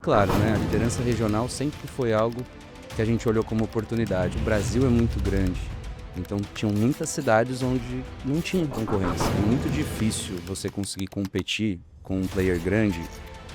claro, né? A liderança regional sempre foi algo que a gente olhou como oportunidade. O Brasil é muito grande, então tinham muitas cidades onde não tinha concorrência. É muito difícil você conseguir competir com um player grande,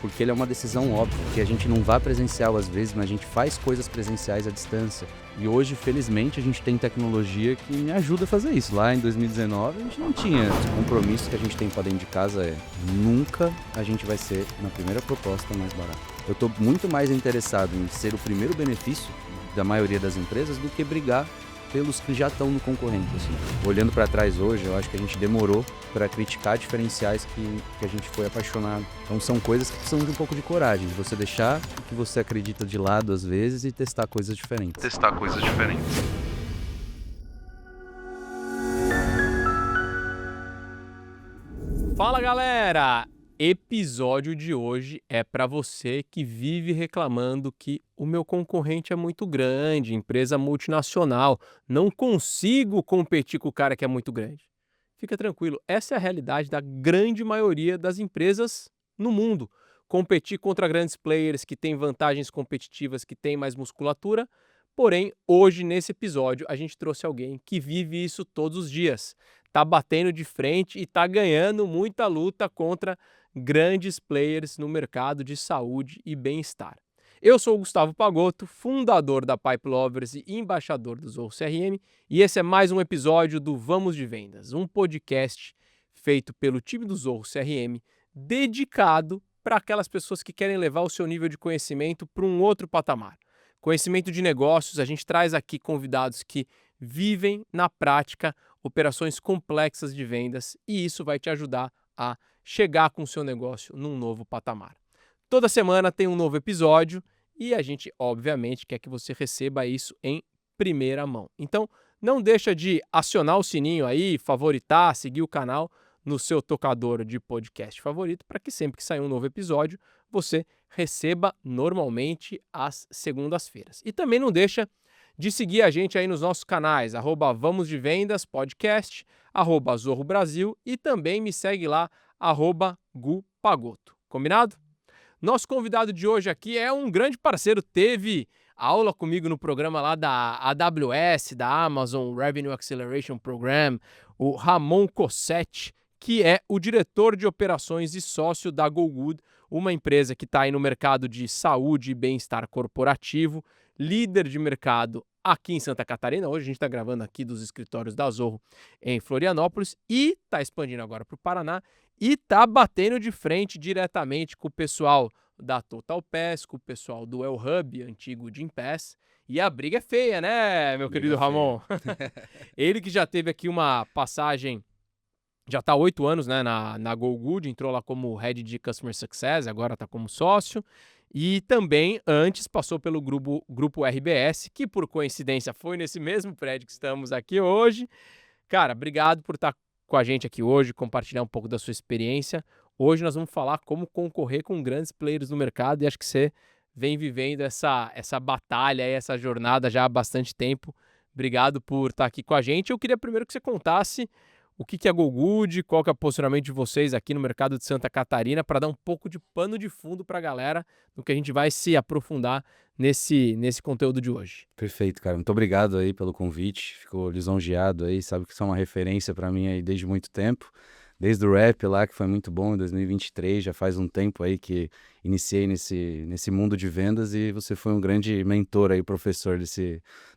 porque ele é uma decisão óbvia, que a gente não vá presencial às vezes, mas a gente faz coisas presenciais à distância. E hoje, felizmente, a gente tem tecnologia que me ajuda a fazer isso. Lá em 2019, a gente não tinha. O compromisso que a gente tem para dentro de casa é: nunca a gente vai ser, na primeira proposta, mais barato. Eu estou muito mais interessado em ser o primeiro benefício da maioria das empresas do que brigar pelos que já estão no concorrente. Assim. Olhando para trás hoje, eu acho que a gente demorou para criticar diferenciais que a gente foi apaixonado. Então são coisas que precisam de um pouco de coragem, de você deixar o que você acredita de lado às vezes e testar coisas diferentes. Fala, galera! Episódio de hoje é para você que vive reclamando que o meu concorrente é muito grande, empresa multinacional, não consigo competir com o cara que é muito grande. Fica tranquilo, essa é a realidade da grande maioria das empresas no mundo. Competir contra grandes players que têm vantagens competitivas, que têm mais musculatura. Porém, hoje, nesse episódio, a gente trouxe alguém que vive isso todos os dias. Tá batendo de frente e tá ganhando muita luta contra grandes players no mercado de saúde e bem-estar. Eu sou o Gustavo Pagotto, fundador da Pipe Lovers e embaixador do Zorro CRM, e esse é mais um episódio do Vamos de Vendas, um podcast feito pelo time do Zorro CRM, dedicado para aquelas pessoas que querem levar o seu nível de conhecimento para um outro patamar. Conhecimento de negócios, a gente traz aqui convidados que vivem na prática operações complexas de vendas e isso vai te ajudar a chegar com o seu negócio num novo patamar. Toda semana tem um novo episódio e a gente, obviamente, quer que você receba isso em primeira mão. Então, não deixa de acionar o sininho aí, favoritar, seguir o canal no seu tocador de podcast favorito para que sempre que sair um novo episódio, você receba normalmente às segundas-feiras. E também não deixa de seguir a gente aí nos nossos canais, @Vamos de Vendas Podcast, @Zorro Brasil e também me segue lá, @Gu Pagotto. Combinado? Nosso convidado de hoje aqui é um grande parceiro, teve aula comigo no programa lá da AWS, da Amazon Revenue Acceleration Program, o Ramon Cossetti, que é o diretor de operações e sócio da GoGood, uma empresa que está aí no mercado de saúde e bem-estar corporativo, líder de mercado aqui em Santa Catarina. Hoje a gente está gravando aqui dos escritórios da Zorro em Florianópolis e está expandindo agora para o Paraná e está batendo de frente diretamente com o pessoal da Total Pass, com o pessoal do El Hub, antigo Gympass. E a briga é feia, né, meu querido Ramon? Ele que já teve aqui uma passagem, já está há 8 anos, né, na GoGood, entrou lá como Head de Customer Success, agora está como sócio. E também, antes, passou pelo grupo RBS, que por coincidência foi nesse mesmo prédio que estamos aqui hoje. Cara, obrigado por estar com a gente aqui hoje, compartilhar um pouco da sua experiência. Hoje nós vamos falar como concorrer com grandes players no mercado e acho que você vem vivendo essa batalha, essa jornada já há bastante tempo. Obrigado por estar aqui com a gente. Eu queria primeiro que você contasse o que é a GoGood, qual que é o posicionamento de vocês aqui no mercado de Santa Catarina, para dar um pouco de pano de fundo para a galera, no que a gente vai se aprofundar nesse conteúdo de hoje. Perfeito, cara. Muito obrigado aí pelo convite. Ficou lisonjeado aí, sabe que isso é uma referência para mim aí desde muito tempo. Desde o rap lá, que foi muito bom em 2023, já faz um tempo aí que iniciei nesse mundo de vendas e você foi um grande mentor aí, professor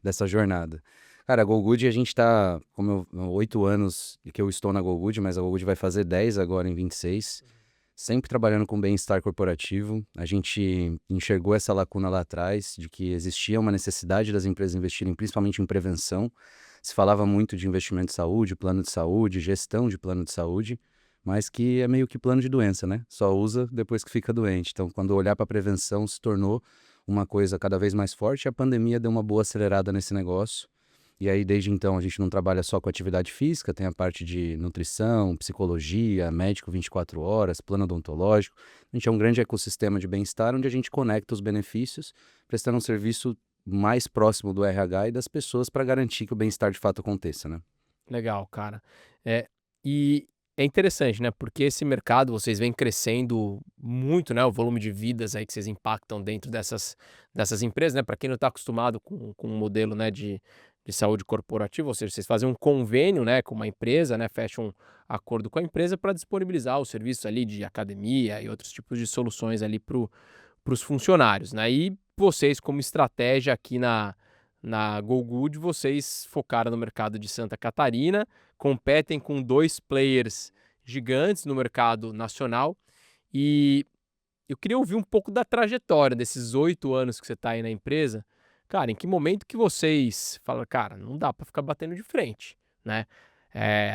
dessa jornada. Cara, a GoGood, a gente tá, 8 anos que eu estou na GoGood, mas a GoGood vai fazer 10 agora em 26, sempre trabalhando com bem-estar corporativo. A gente enxergou essa lacuna lá atrás, de que existia uma necessidade das empresas investirem principalmente em prevenção. Se falava muito de investimento de saúde, plano de saúde, gestão de plano de saúde, mas que é meio que plano de doença, né? Só usa depois que fica doente. Então, quando olhar para a prevenção se tornou uma coisa cada vez mais forte, a pandemia deu uma boa acelerada nesse negócio. E aí, desde então, a gente não trabalha só com atividade física, tem a parte de nutrição, psicologia, médico 24 horas, plano odontológico. A gente é um grande ecossistema de bem-estar, onde a gente conecta os benefícios, prestando um serviço mais próximo do RH e das pessoas para garantir que o bem-estar de fato aconteça, né? Legal, cara. E é interessante, né? Porque esse mercado vocês vêm crescendo muito, né? O volume de vidas aí que vocês impactam dentro dessas empresas, né? Para quem não está acostumado com um modelo, né, de saúde corporativa, ou seja, vocês fazem um convênio, né, com uma empresa, né? Fecham um acordo com a empresa para disponibilizar os serviços ali de academia e outros tipos de soluções ali para os funcionários, né? E vocês, como estratégia aqui na GoGood, vocês focaram no mercado de Santa Catarina, competem com 2 players gigantes no mercado nacional. E eu queria ouvir um pouco da trajetória desses 8 anos que você está aí na empresa. Cara, em que momento que vocês falam: "Cara, não dá para ficar batendo de frente, né,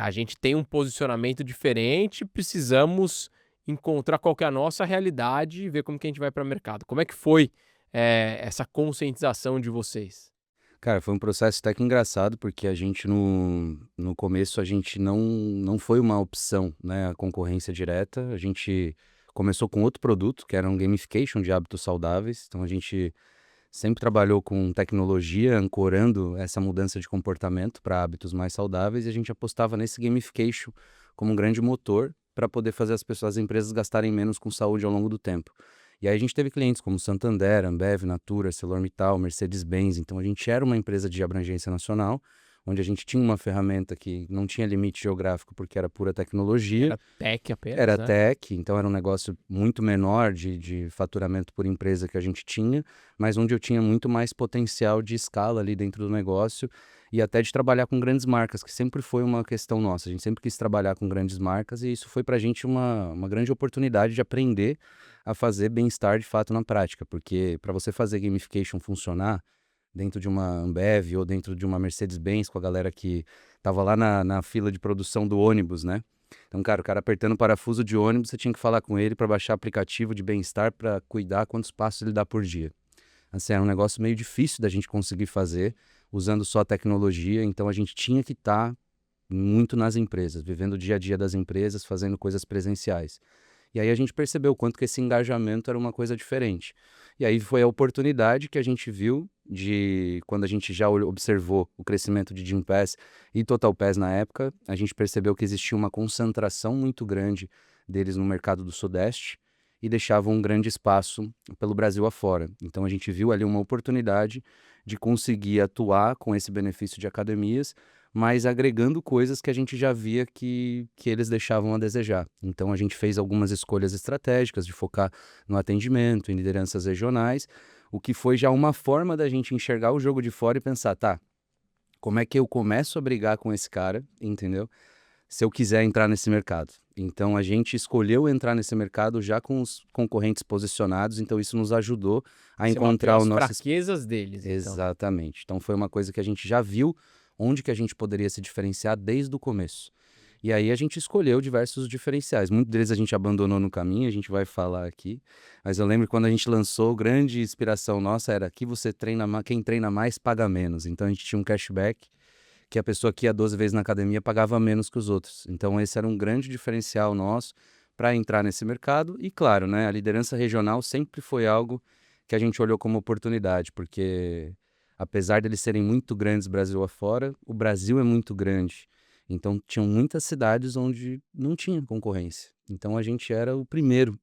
a gente tem um posicionamento diferente, precisamos encontrar qual que é a nossa realidade e ver como que a gente vai para o mercado". Como é que foi, essa conscientização de vocês? Cara, foi um processo até que engraçado, porque a gente no começo a gente não foi uma opção, né, a concorrência direta. A gente começou com outro produto, que era um gamification de hábitos saudáveis. Então a gente sempre trabalhou com tecnologia, ancorando essa mudança de comportamento para hábitos mais saudáveis, e a gente apostava nesse gamification como um grande motor para poder fazer as empresas gastarem menos com saúde ao longo do tempo. E aí a gente teve clientes como Santander, Ambev, Natura, ArcelorMittal, Mercedes-Benz. Então a gente era uma empresa de abrangência nacional, onde a gente tinha uma ferramenta que não tinha limite geográfico porque era pura tecnologia. Era tech apenas, Era né? tech, então era um negócio muito menor de faturamento por empresa que a gente tinha, mas onde eu tinha muito mais potencial de escala ali dentro do negócio e até de trabalhar com grandes marcas, que sempre foi uma questão nossa. A gente sempre quis trabalhar com grandes marcas e isso foi pra gente uma grande oportunidade de aprender a fazer bem-estar de fato na prática, porque para você fazer gamification funcionar dentro de uma Ambev ou dentro de uma Mercedes-Benz com a galera que tava lá na fila de produção do ônibus, né? Então, cara, o cara apertando o parafuso de ônibus, você tinha que falar com ele para baixar aplicativo de bem-estar para cuidar quantos passos ele dá por dia. Assim, era um negócio meio difícil da gente conseguir fazer usando só tecnologia, então a gente tinha que estar muito nas empresas, vivendo o dia a dia das empresas, fazendo coisas presenciais. E aí a gente percebeu o quanto que esse engajamento era uma coisa diferente. E aí foi a oportunidade que a gente viu de, quando a gente já observou o crescimento de Gympass e TotalPass na época, a gente percebeu que existia uma concentração muito grande deles no mercado do Sudeste e deixavam um grande espaço pelo Brasil afora. Então a gente viu ali uma oportunidade de conseguir atuar com esse benefício de academias, mas agregando coisas que a gente já via que eles deixavam a desejar. Então a gente fez algumas escolhas estratégicas de focar no atendimento, em lideranças regionais, o que foi já uma forma da gente enxergar o jogo de fora e pensar, tá, como é que eu começo a brigar com esse cara, entendeu? Se eu quiser entrar nesse mercado. Então a gente escolheu entrar nesse mercado já com os concorrentes posicionados, então isso nos ajudou a Você mapeou encontrar o as nosso. fraquezas deles, então. Exatamente. Então foi uma coisa que a gente já viu onde que a gente poderia se diferenciar desde o começo. E aí a gente escolheu diversos diferenciais. Muitos deles a gente abandonou no caminho, a gente vai falar aqui. Mas eu lembro que quando a gente lançou, grande inspiração nossa era aqui você treina, quem treina mais paga menos. Então a gente tinha um cashback que a pessoa que ia 12 vezes na academia pagava menos que os outros. Então esse era um grande diferencial nosso para entrar nesse mercado. E claro, né, a liderança regional sempre foi algo que a gente olhou como oportunidade, porque apesar deles serem muito grandes Brasil afora, o Brasil é muito grande. Então tinham muitas cidades onde não tinha concorrência. Então a gente era o primeiro,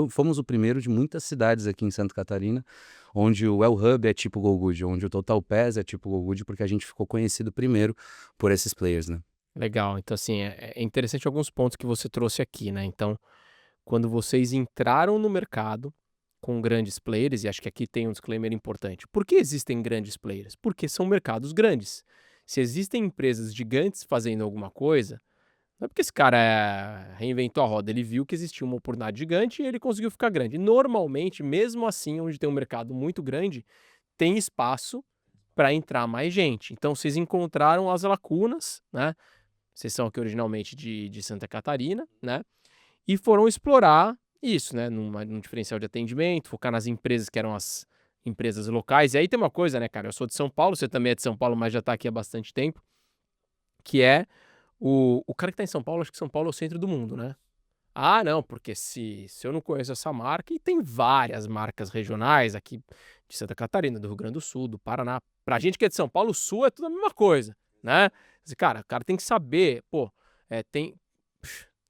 fomos o primeiro de muitas cidades aqui em Santa Catarina, onde o El Hub é tipo GoGood, onde o Total Pass é tipo GoGood, porque a gente ficou conhecido primeiro por esses players, né? Legal, então assim, é interessante alguns pontos que você trouxe aqui, né, então, quando vocês entraram no mercado com grandes players, e acho que aqui tem um disclaimer importante. Por que existem grandes players? Porque são mercados grandes. Se existem empresas gigantes fazendo alguma coisa, não é porque esse cara reinventou a roda, ele viu que existia uma oportunidade gigante e ele conseguiu ficar grande. Normalmente, mesmo assim, onde tem um mercado muito grande, tem espaço para entrar mais gente. Então vocês encontraram as lacunas, né? Vocês são aqui originalmente de Santa Catarina, né? E foram explorar isso, né? Num diferencial de atendimento, focar nas empresas que eram as empresas locais. E aí tem uma coisa, né, cara? Eu sou de São Paulo, você também é de São Paulo, mas já tá aqui há bastante tempo, que é o cara que tá em São Paulo, acho que São Paulo é o centro do mundo, né? Ah, não, porque se eu não conheço essa marca, e tem várias marcas regionais aqui de Santa Catarina, do Rio Grande do Sul, do Paraná. Pra gente que é de São Paulo, o Sul é tudo a mesma coisa, né? Cara, o cara tem que saber, pô, tem.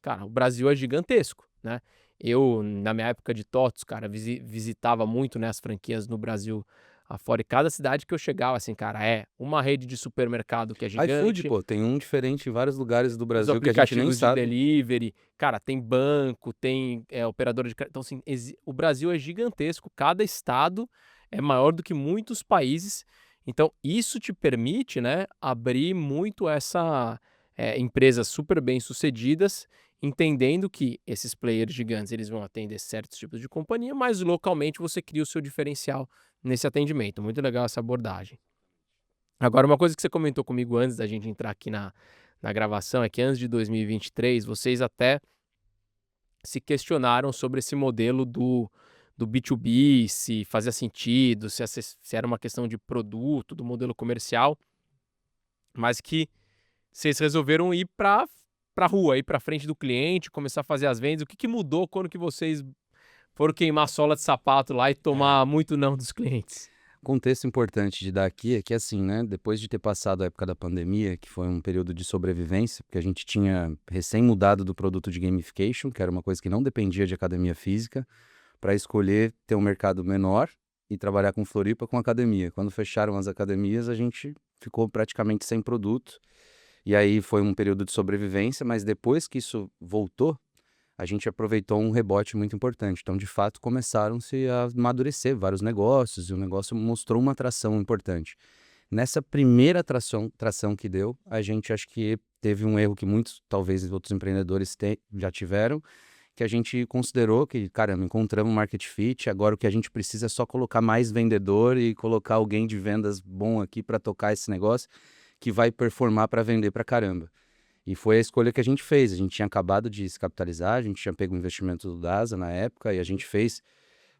Cara, o Brasil é gigantesco, né? Eu, na minha época de TOTS, cara, visitava muito, né, as franquias no Brasil afora, e cada cidade que eu chegava, assim, cara, é uma rede de supermercado que é iFood, gigante, pô, tem um diferente em vários lugares do os Brasil que a gente nem aplicativos de sabe. delivery, cara, tem banco, tem operadora de então, assim, o Brasil é gigantesco, cada estado é maior do que muitos países, então isso te permite, né, abrir muito essa empresas super bem-sucedidas, entendendo que esses players gigantes, eles vão atender certos tipos de companhia, mas localmente você cria o seu diferencial nesse atendimento. Muito legal essa abordagem. Agora, uma coisa que você comentou comigo antes da gente entrar aqui na gravação é que antes de 2023, vocês até se questionaram sobre esse modelo do B2B, se fazia sentido, se era uma questão de produto, do modelo comercial, mas que vocês resolveram ir para rua, ir para frente do cliente, começar a fazer as vendas. O que mudou quando que vocês foram queimar a sola de sapato lá e É. tomar muito não dos clientes? Contexto importante de dar aqui é que assim, né, depois de ter passado a época da pandemia, que foi um período de sobrevivência, porque a gente tinha recém mudado do produto de gamification, que era uma coisa que não dependia de academia física, para escolher ter um mercado menor e trabalhar com Floripa com academia. Quando fecharam as academias, a gente ficou praticamente sem produto. E aí foi um período de sobrevivência, mas depois que isso voltou, a gente aproveitou um rebote muito importante. Então, de fato, começaram-se a amadurecer vários negócios e o negócio mostrou uma atração importante. Nessa primeira tração que deu, a gente acho que teve um erro que muitos, talvez outros empreendedores já tiveram, que a gente considerou que, caramba, encontramos um market fit, agora o que a gente precisa é só colocar mais vendedor e colocar alguém de vendas bom aqui para tocar esse negócio que vai performar para vender para caramba. E foi a escolha que a gente fez. A gente tinha acabado de se capitalizar, a gente tinha pego o investimento do Dasa na época e a gente fez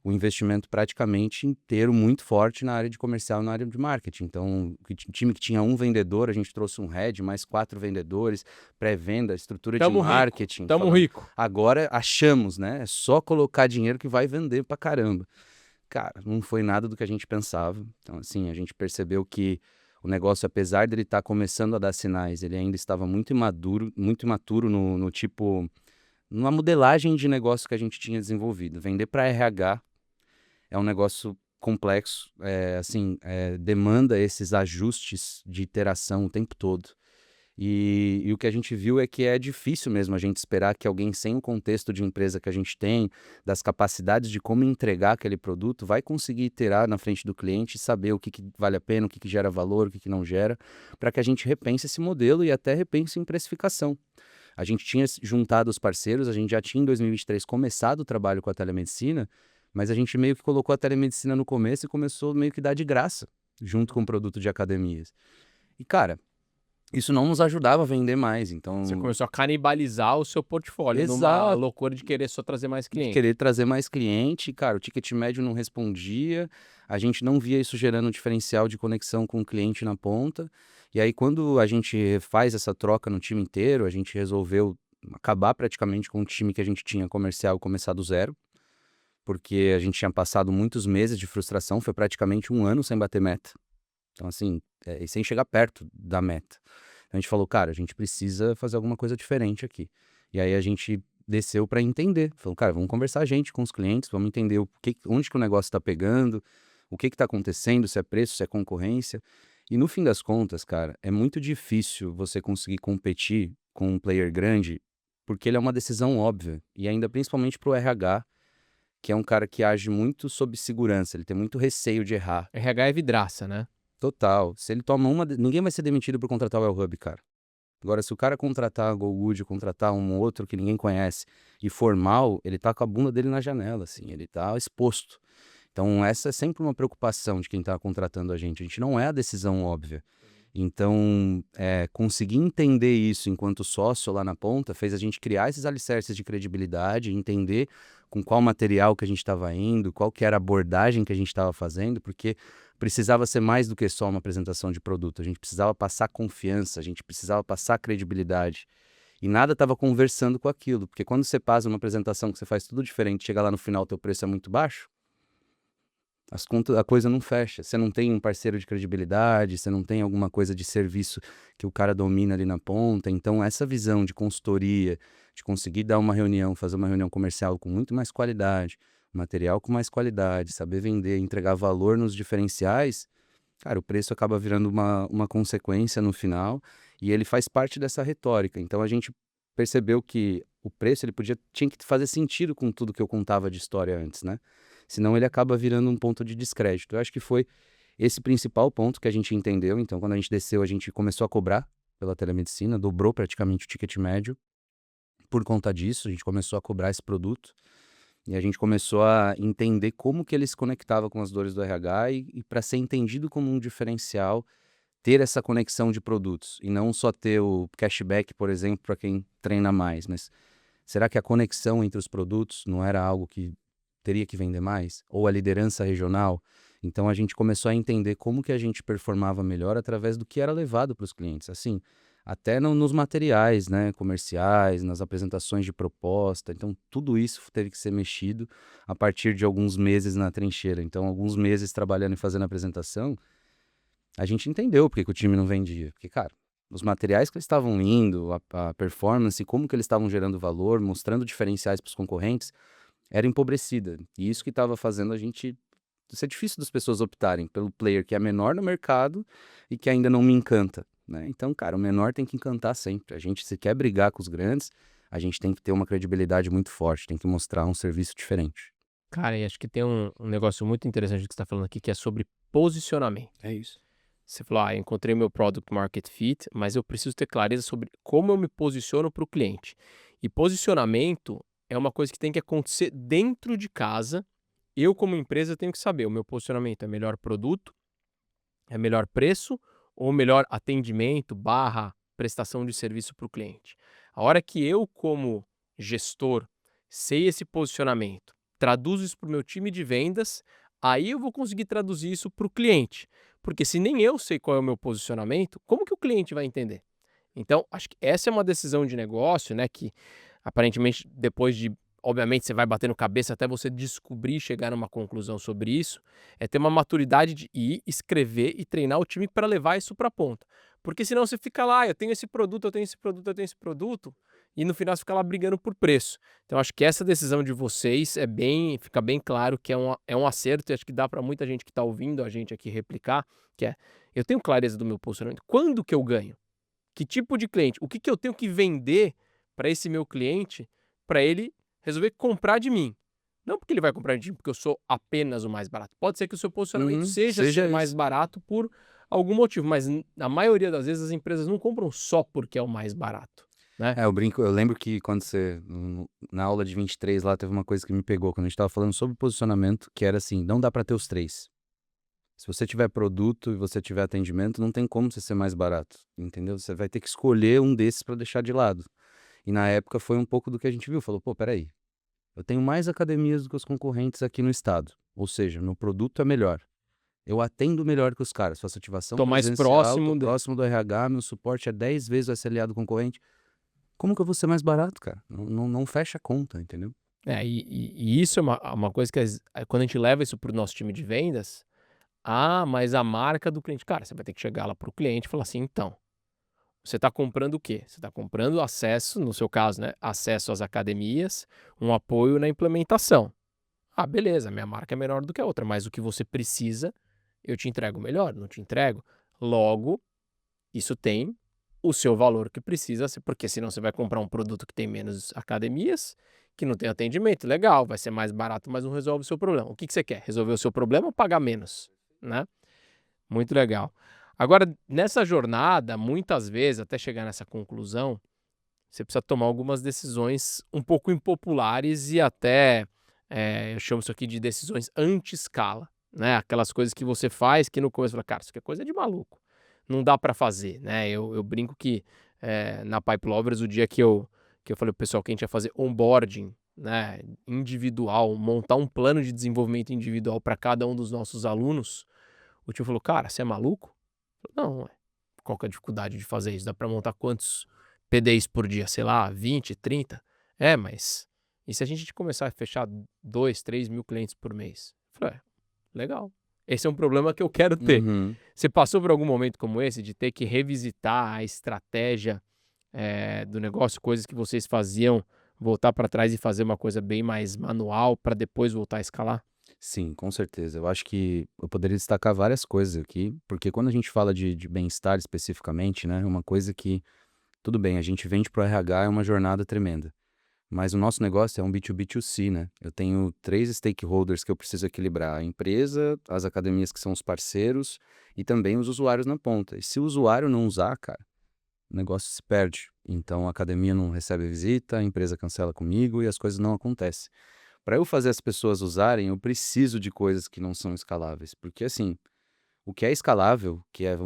o investimento praticamente inteiro muito forte na área de comercial e na área de marketing. Então, o time que tinha um vendedor, a gente trouxe um head, mais 4 vendedores, pré-venda, estrutura de Tamo rico, marketing. tamo Falando, rico. agora achamos, né? É só colocar dinheiro que vai vender pra caramba. Cara, não foi nada do que a gente pensava. Então, assim, a gente percebeu que o negócio, apesar dele estar começando a dar sinais, ele ainda estava muito imaturo no tipo, numa modelagem de negócio que a gente tinha desenvolvido. Vender para RH é um negócio complexo, demanda esses ajustes de iteração o tempo todo. E o que a gente viu é que é difícil mesmo a gente esperar que alguém sem o contexto de empresa que a gente tem, das capacidades de como entregar aquele produto, vai conseguir iterar na frente do cliente e saber o que vale a pena, o que gera valor, o que não gera, para que a gente repense esse modelo e até repense em precificação. A gente tinha juntado os parceiros, a gente já tinha em 2023 começado o trabalho com a telemedicina, mas a gente meio que colocou a telemedicina no começo e começou meio que dar de graça, junto com o produto de academias. E, cara, isso não nos ajudava a vender mais, Você então começou a canibalizar o seu portfólio, numa exato, loucura de querer só trazer mais de cliente. querer trazer mais cliente, cara, o ticket médio não respondia, a gente não via isso gerando um diferencial de conexão com o cliente na ponta, e aí quando a gente faz essa troca no time inteiro, a gente resolveu acabar praticamente com o time que a gente tinha comercial e começar do zero, porque a gente tinha passado muitos meses de frustração, foi praticamente um ano sem bater meta. Então, assim, e sem chegar perto da meta. A gente falou, cara, a gente precisa fazer alguma coisa diferente aqui. E aí a gente desceu para entender. Falou, cara, vamos conversar a gente com os clientes, vamos entender onde que o negócio está pegando, o que está acontecendo, se é preço, se é concorrência. E no fim das contas, cara, é muito difícil você conseguir competir com um player grande, porque ele é uma decisão óbvia. E ainda principalmente para o RH, que é um cara que age muito sob segurança, ele tem muito receio de errar. RH é vidraça, né? Total. Se ele toma ninguém vai ser demitido por contratar o Wellhub, cara. Agora, se o cara contratar a GoGood, contratar um outro que ninguém conhece e for mal, ele tá com a bunda dele na janela, assim, ele tá exposto. Então, essa é sempre uma preocupação de quem tá contratando a gente. A gente não é a decisão óbvia. Então, conseguir entender isso enquanto sócio lá na ponta fez a gente criar esses alicerces de credibilidade, entender com qual material que a gente estava indo, qual que era a abordagem que a gente estava fazendo, porque precisava ser mais do que só uma apresentação de produto. A gente precisava passar confiança, a gente precisava passar credibilidade. E nada estava conversando com aquilo, porque quando você passa uma apresentação que você faz tudo diferente, chega lá no final, o teu preço é muito baixo, a coisa não fecha. Você não tem um parceiro de credibilidade, você não tem alguma coisa de serviço que o cara domina ali na ponta. Então, essa visão de consultoria, de conseguir dar uma reunião, fazer uma reunião comercial com muito mais qualidade, material com mais qualidade, saber vender, entregar valor nos diferenciais, cara, o preço acaba virando uma consequência no final e ele faz parte dessa retórica. Então, a gente percebeu que o preço ele tinha que fazer sentido com tudo que eu contava de história antes, né? Senão ele acaba virando um ponto de descrédito. Eu acho que foi esse principal ponto que a gente entendeu. Então, quando a gente desceu, a gente começou a cobrar pela telemedicina, dobrou praticamente o ticket médio. Por conta disso, a gente começou a cobrar esse produto e a gente começou a entender como que ele se conectava com as dores do RH e para ser entendido como um diferencial, ter essa conexão de produtos e não só ter o cashback, por exemplo, para quem treina mais, mas será que a conexão entre os produtos não era algo que teria que vender mais? Ou a liderança regional? Então a gente começou a entender como que a gente performava melhor através do que era levado para os clientes. Assim, até nos materiais, né, comerciais, nas apresentações de proposta. Então tudo isso teve que ser mexido a partir de alguns meses na trincheira. Então alguns meses trabalhando e fazendo apresentação, a gente entendeu porque que o time não vendia. Porque, cara, os materiais que eles estavam indo, a performance, como que eles estavam gerando valor, mostrando diferenciais para os concorrentes, era empobrecida. E isso que estava fazendo a gente ser difícil das pessoas optarem pelo player que é menor no mercado e que ainda não me encanta, né? Então, cara, o menor tem que encantar sempre. A gente, se quer brigar com os grandes, a gente tem que ter uma credibilidade muito forte, tem que mostrar um serviço diferente. Cara, e acho que tem um negócio muito interessante que você está falando aqui, que é sobre posicionamento. É isso. Você falou, eu encontrei meu product market fit, mas eu preciso ter clareza sobre como eu me posiciono para o cliente. E posicionamento é uma coisa que tem que acontecer dentro de casa. Eu, como empresa, tenho que saber, o meu posicionamento é melhor produto, é melhor preço ou melhor atendimento barra prestação de serviço para o cliente. A hora que eu, como gestor, sei esse posicionamento, traduzo isso para o meu time de vendas, aí eu vou conseguir traduzir isso para o cliente. Porque se nem eu sei qual é o meu posicionamento, como que o cliente vai entender? Então, acho que essa é uma decisão de negócio, né, que aparentemente depois de, obviamente, você vai batendo cabeça até você descobrir e chegar numa conclusão sobre isso, é ter uma maturidade de ir, escrever e treinar o time para levar isso para a ponta. Porque senão você fica lá, eu tenho esse produto, eu tenho esse produto, eu tenho esse produto, e no final você fica lá brigando por preço. Então, acho que essa decisão de vocês fica bem claro que é um acerto, e acho que dá para muita gente que está ouvindo a gente aqui replicar, que é, eu tenho clareza do meu posicionamento, quando que eu ganho? Que tipo de cliente? O que que eu tenho que vender para esse meu cliente, para ele resolver comprar de mim? Não porque ele vai comprar de mim porque eu sou apenas o mais barato. Pode ser que o seu posicionamento seja Seja ser mais isso. barato por algum motivo, mas na maioria das vezes as empresas não compram só porque é o mais barato, né? É, eu brinco, eu lembro que quando na aula de 23 lá, teve uma coisa que me pegou, quando a gente tava falando sobre posicionamento, que era assim, não dá para ter os três. Se você tiver produto e você tiver atendimento, não tem como você ser mais barato, entendeu? Você vai ter que escolher um desses para deixar de lado. E na época foi um pouco do que a gente viu, falou, pô, peraí, eu tenho mais academias do que os concorrentes aqui no estado, ou seja, meu produto é melhor. Eu atendo melhor que os caras, faço ativação Tô mais presencial, tô próximo de próximo do RH, meu suporte é 10 vezes o SLA do concorrente. Como que eu vou ser mais barato, cara? Não fecha a conta, entendeu? e isso é uma coisa que quando a gente leva isso para o nosso time de vendas, mas a marca do cliente, cara, você vai ter que chegar lá para o cliente e falar assim, então, você está comprando o quê? Você está comprando acesso, no seu caso, né? Acesso às academias, um apoio na implementação. Ah, beleza, minha marca é menor do que a outra, mas o que você precisa, eu te entrego melhor, não te entrego. Logo, isso tem o seu valor que precisa, porque senão você vai comprar um produto que tem menos academias, que não tem atendimento. Legal, vai ser mais barato, mas não resolve o seu problema. O que você quer? Resolver o seu problema ou pagar menos? Né? Muito legal. Agora, nessa jornada, muitas vezes, até chegar nessa conclusão, você precisa tomar algumas decisões um pouco impopulares e até, eu chamo isso aqui de decisões anti-escala, né? Aquelas coisas que você faz que no começo você fala, cara, isso aqui é coisa de maluco, não dá para fazer, né? Eu brinco que na Pipe Lovers, o dia que eu falei pro pessoal que a gente ia fazer onboarding, né, individual, montar um plano de desenvolvimento individual para cada um dos nossos alunos, o tio falou, cara, você é maluco? Eu falei, não, qual que é a dificuldade de fazer isso? Dá para montar quantos PDIs por dia? Sei lá, 20, 30? Mas e se a gente começar a fechar 2, 3 mil clientes por mês? Eu falei, legal. Esse é um problema que eu quero ter. Uhum. Você passou por algum momento como esse de ter que revisitar a estratégia do negócio, coisas que vocês faziam, voltar para trás e fazer uma coisa bem mais manual para depois voltar a escalar? Sim, com certeza. Eu acho que eu poderia destacar várias coisas aqui, porque quando a gente fala de bem-estar especificamente, né, uma coisa que, tudo bem, a gente vende para o RH, é uma jornada tremenda. Mas o nosso negócio é um B2B2C, né? Eu tenho 3 stakeholders que eu preciso equilibrar: a empresa, as academias que são os parceiros e também os usuários na ponta. E se o usuário não usar, cara, o negócio se perde. Então a academia não recebe visita, a empresa cancela comigo e as coisas não acontecem. Para eu fazer as pessoas usarem, eu preciso de coisas que não são escaláveis, porque assim, o que é escalável, que é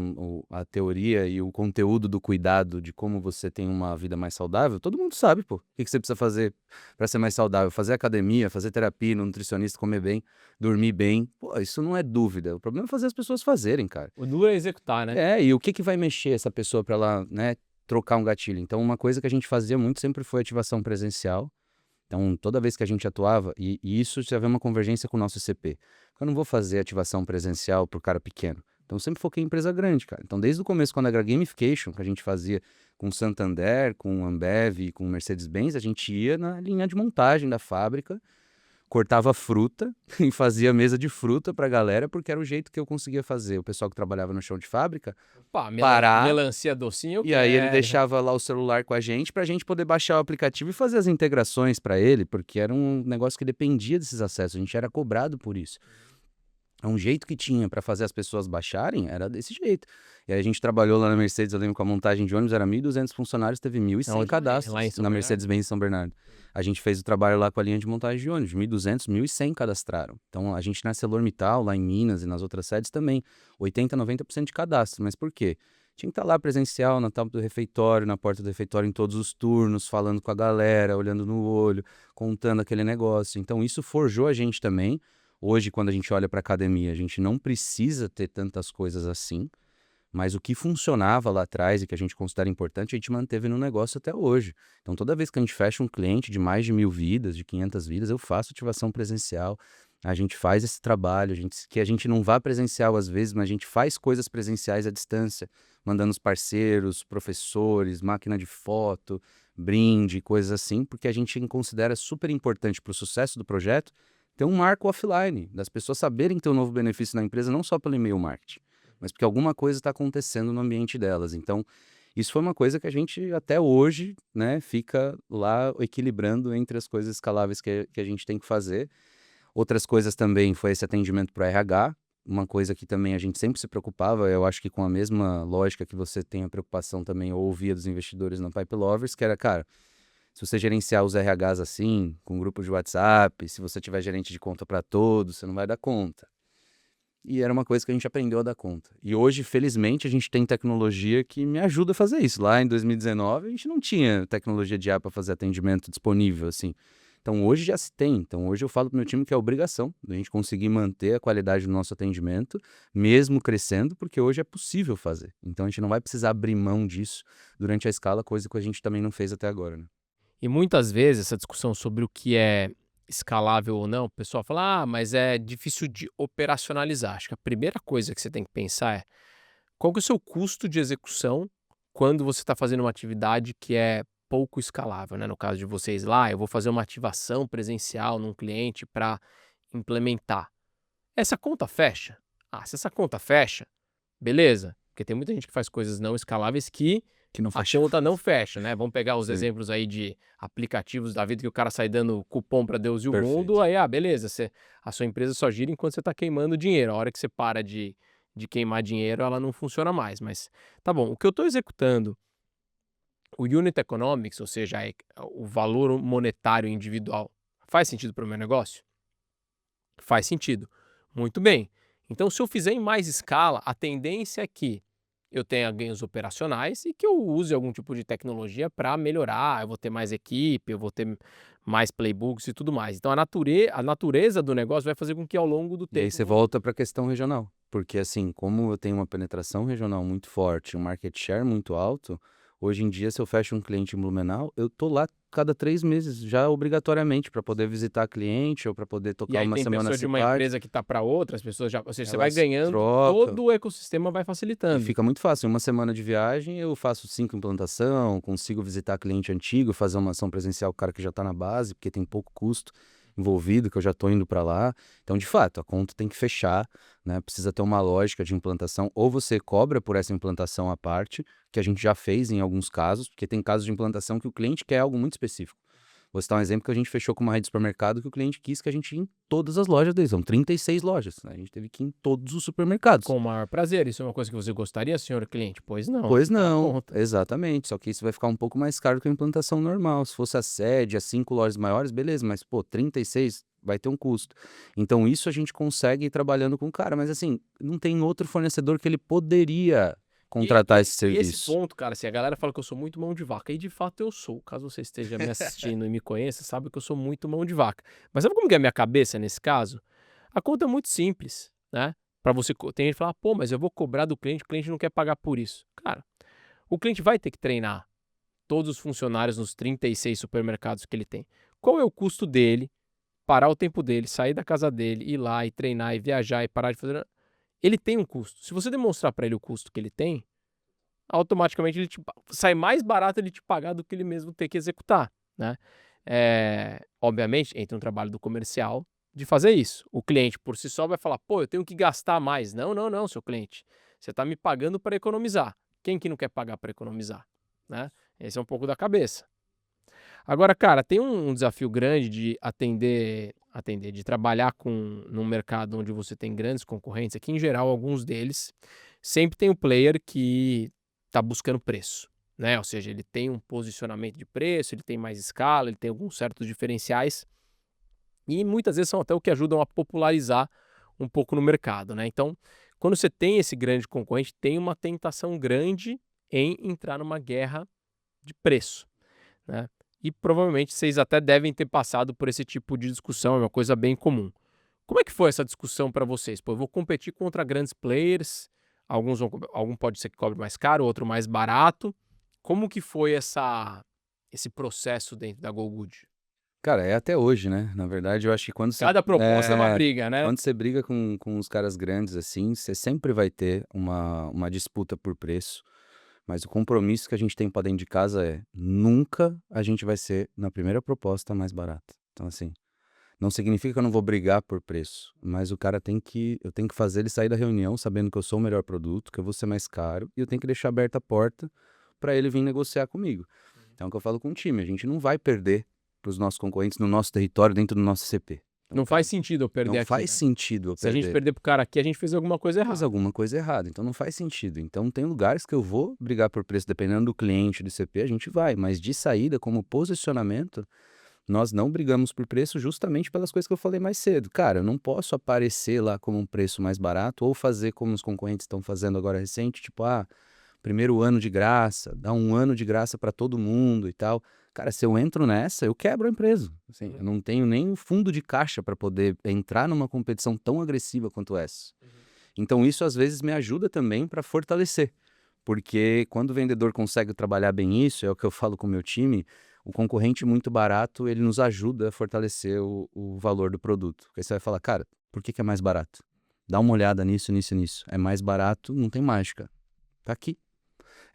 a teoria e o conteúdo do cuidado de como você tem uma vida mais saudável, todo mundo sabe, pô. O que que você precisa fazer para ser mais saudável? Fazer academia, fazer terapia, ir no nutricionista, comer bem, dormir bem. Pô, isso não é dúvida. O problema é fazer as pessoas fazerem, cara. O duro é executar, né? E o que que vai mexer essa pessoa para ela, né, trocar um gatilho? Então, uma coisa que a gente fazia muito sempre foi ativação presencial. Então, toda vez que a gente atuava, e isso já vê uma convergência com o nosso ICP. Eu não vou fazer ativação presencial para o cara pequeno. Então, eu sempre foquei em empresa grande, cara. Então, desde o começo, quando era gamification, que a gente fazia com Santander, com Ambev, com Mercedes-Benz, a gente ia na linha de montagem da fábrica, cortava fruta e fazia mesa de fruta pra galera, porque era o jeito que eu conseguia fazer. O pessoal que trabalhava no chão de fábrica, Pá, parar. melancia docinha eu E aí ele quero. deixava lá o celular com a gente pra gente poder baixar o aplicativo e fazer as integrações pra ele, porque era um negócio que dependia desses acessos, a gente era cobrado por isso. Um jeito que tinha pra fazer as pessoas baixarem era desse jeito. E aí a gente trabalhou lá na Mercedes, eu lembro, com a montagem de ônibus, era 1.200 funcionários, teve 1.100 Aonde? Lá em cadastros São na Bernardo? Mercedes-Benz em São Bernardo. A gente fez o trabalho lá com a linha de montagem de ônibus, 1.200, 1.100 cadastraram. Então a gente na ArcelorMittal, lá em Minas e nas outras sedes também, 80, 90% de cadastro. Mas por quê? Tinha que estar lá presencial, na tampa do refeitório, na porta do refeitório, em todos os turnos, falando com a galera, olhando no olho, contando aquele negócio. Então isso forjou a gente também. Hoje, quando a gente olha para academia, a gente não precisa ter tantas coisas assim, mas o que funcionava lá atrás e que a gente considera importante, a gente manteve no negócio até hoje. Então, toda vez que a gente fecha um cliente de mais de 1.000 vidas, de 500 vidas, eu faço ativação presencial. A gente faz esse trabalho, que a gente não vá presencial às vezes, mas a gente faz coisas presenciais à distância, mandando os parceiros, professores, máquina de foto, brinde, coisas assim, porque a gente considera super importante para o sucesso do projeto ter um marco offline, das pessoas saberem ter um novo benefício na empresa, não só pelo e-mail marketing, mas porque alguma coisa está acontecendo no ambiente delas. Então, isso foi uma coisa que a gente até hoje, né, fica lá equilibrando entre as coisas escaláveis que a gente tem que fazer. Outras coisas também foi esse atendimento para RH, uma coisa que também a gente sempre se preocupava, eu acho que com a mesma lógica que você tem a preocupação também, eu ouvia dos investidores na Pipe Lovers, que era, cara, se você gerenciar os RHs assim, com grupo de WhatsApp, se você tiver gerente de conta para todos, você não vai dar conta. E era uma coisa que a gente aprendeu a dar conta. E hoje, felizmente, a gente tem tecnologia que me ajuda a fazer isso. Lá em 2019, a gente não tinha tecnologia de IA para fazer atendimento disponível, assim. Então, hoje já se tem. Então, hoje eu falo para o meu time que é obrigação da gente conseguir manter a qualidade do nosso atendimento, mesmo crescendo, porque hoje é possível fazer. Então, a gente não vai precisar abrir mão disso durante a escala, coisa que a gente também não fez até agora, né? E muitas vezes essa discussão sobre o que é escalável ou não, o pessoal fala: "Ah, mas é difícil de operacionalizar". Acho que a primeira coisa que você tem que pensar é: qual que é o seu custo de execução quando você está fazendo uma atividade que é pouco escalável, né? No caso de vocês lá, eu vou fazer uma ativação presencial num cliente para implementar. Essa conta fecha? Ah, se essa conta fecha, beleza, porque tem muita gente que faz coisas não escaláveis que Que não a fecha. conta não fecha, né? Vamos pegar os Sim. exemplos aí de aplicativos da vida que o cara sai dando cupom para Deus e o mundo, Perfeito. aí, beleza, a sua empresa só gira enquanto você está queimando dinheiro. A hora que você para de queimar dinheiro, ela não funciona mais. Mas tá bom, o que eu estou executando, o Unit Economics, ou seja, o valor monetário individual, faz sentido para o meu negócio? Faz sentido. Muito bem. Então, se eu fizer em mais escala, a tendência é que eu tenha ganhos operacionais e que eu use algum tipo de tecnologia para melhorar. Eu vou ter mais equipe, eu vou ter mais playbooks e tudo mais. Então, a natureza do negócio vai fazer com que ao longo do E aí tempo. você volta para a questão regional, porque assim, como eu tenho uma penetração regional muito forte, um market share muito alto, Hoje em dia, se eu fecho um cliente em Blumenau, eu tô lá cada 3 meses, já obrigatoriamente, para poder visitar cliente ou para poder E tocar aí uma tem semana pessoa de uma CIPART. empresa que tá para outra, as pessoas já ou seja, você vai Elas ganhando, trocam todo o ecossistema vai e facilitando. fica muito fácil. Em uma semana de viagem, eu faço 5 implantação, consigo visitar cliente antigo, fazer uma ação presencial com o cara que já está na base, porque tem pouco custo envolvido, que eu já estou indo para lá. Então, de fato, a conta tem que fechar, né? Precisa ter uma lógica de implantação. Ou você cobra por essa implantação à parte, que a gente já fez em alguns casos, porque tem casos de implantação que o cliente quer algo muito específico. Vou citar um exemplo que a gente fechou com uma rede de supermercado que o cliente quis que a gente ia em todas as lojas deles. São 36 lojas, né? A gente teve que ir em todos os supermercados. Com o maior prazer. Isso é uma coisa que você gostaria, senhor cliente? Pois não, Pois tá na não, conta. exatamente. Só que isso vai ficar um pouco mais caro que a implantação normal. Se fosse a sede, as 5 lojas maiores, beleza, mas pô, 36 vai ter um custo. Então isso a gente consegue ir trabalhando com o cara, mas assim, não tem outro fornecedor que ele poderia E contratar esse e esse serviço. ponto, cara, assim, a galera fala que eu sou muito mão de vaca, e de fato eu sou. Caso você esteja me assistindo e me conheça, sabe que eu sou muito mão de vaca. Mas sabe como que é a minha cabeça nesse caso? A conta é muito simples, né? Para você tem gente que fala: "Pô, mas eu vou cobrar do cliente, o cliente não quer pagar por isso". Cara, o cliente vai ter que treinar todos os funcionários nos 36 supermercados que ele tem. Qual é o custo dele, parar o tempo dele, sair da casa dele, ir lá e treinar e viajar e parar de fazer. Ele tem um custo. Se você demonstrar para ele o custo que ele tem, automaticamente sai mais barato ele te pagar do que ele mesmo ter que executar, né. Obviamente, entra um trabalho do comercial de fazer isso. O cliente por si só vai falar: "Pô, eu tenho que gastar mais". Não, não, não, seu cliente. Você está me pagando para economizar. Quem que não quer pagar para economizar, né? Esse é um pouco da cabeça. Agora, cara, tem um desafio grande de de trabalhar num mercado onde você tem grandes concorrentes, aqui em geral alguns deles, sempre tem o player que está buscando preço, né, ou seja, ele tem um posicionamento de preço, ele tem mais escala, ele tem alguns certos diferenciais, e muitas vezes são até o que ajudam a popularizar um pouco no mercado, né. Então, quando você tem esse grande concorrente, tem uma tentação grande em entrar numa guerra de preço, né. E provavelmente vocês até devem ter passado por esse tipo de discussão, é uma coisa bem comum. Como é que foi essa discussão para vocês? Pô, eu vou competir contra grandes players, algum pode ser que cobre mais caro, outro mais barato. Como que foi esse processo dentro da GoGood? Cara, é até hoje, né? Na verdade, eu acho que Cada proposta é uma briga, né? quando você briga com os caras grandes assim, você sempre vai ter uma disputa por preço. Mas o compromisso que a gente tem para dentro de casa é: nunca a gente vai ser, na primeira proposta, mais barato. Então, assim, não significa que eu não vou brigar por preço, mas o cara eu tenho que fazer ele sair da reunião sabendo que eu sou o melhor produto, que eu vou ser mais caro, e eu tenho que deixar aberta a porta para ele vir negociar comigo. Então, é o que eu falo com o time: a gente não vai perder para os nossos concorrentes no nosso território, dentro do nosso CP. Então, Não faz cara, sentido eu não perder aqui, faz né? sentido eu Se a gente perder. perder pro cara aqui, a gente fez alguma coisa Fez errada. alguma coisa errada, então não faz sentido. Então tem lugares que eu vou brigar por preço, dependendo do cliente, do CP, a gente vai, mas de saída, como posicionamento, nós não brigamos por preço justamente pelas coisas que eu falei mais cedo. Cara, eu não posso aparecer lá como um preço mais barato ou fazer como os concorrentes estão fazendo agora recente, tipo, primeiro ano de graça, dá um ano de graça para todo mundo e tal. Cara, se eu entro nessa, eu quebro a empresa. Assim, eu não tenho nem fundo de caixa para poder entrar numa competição tão agressiva quanto essa. Então isso às vezes me ajuda também para fortalecer, porque quando o vendedor consegue trabalhar bem isso, é o que eu falo com o meu time, o concorrente muito barato, ele nos ajuda a fortalecer o valor do produto. Porque você vai falar: cara, por que que é mais barato? Dá uma olhada nisso, nisso, nisso. É mais barato, não tem mágica. Tá aqui.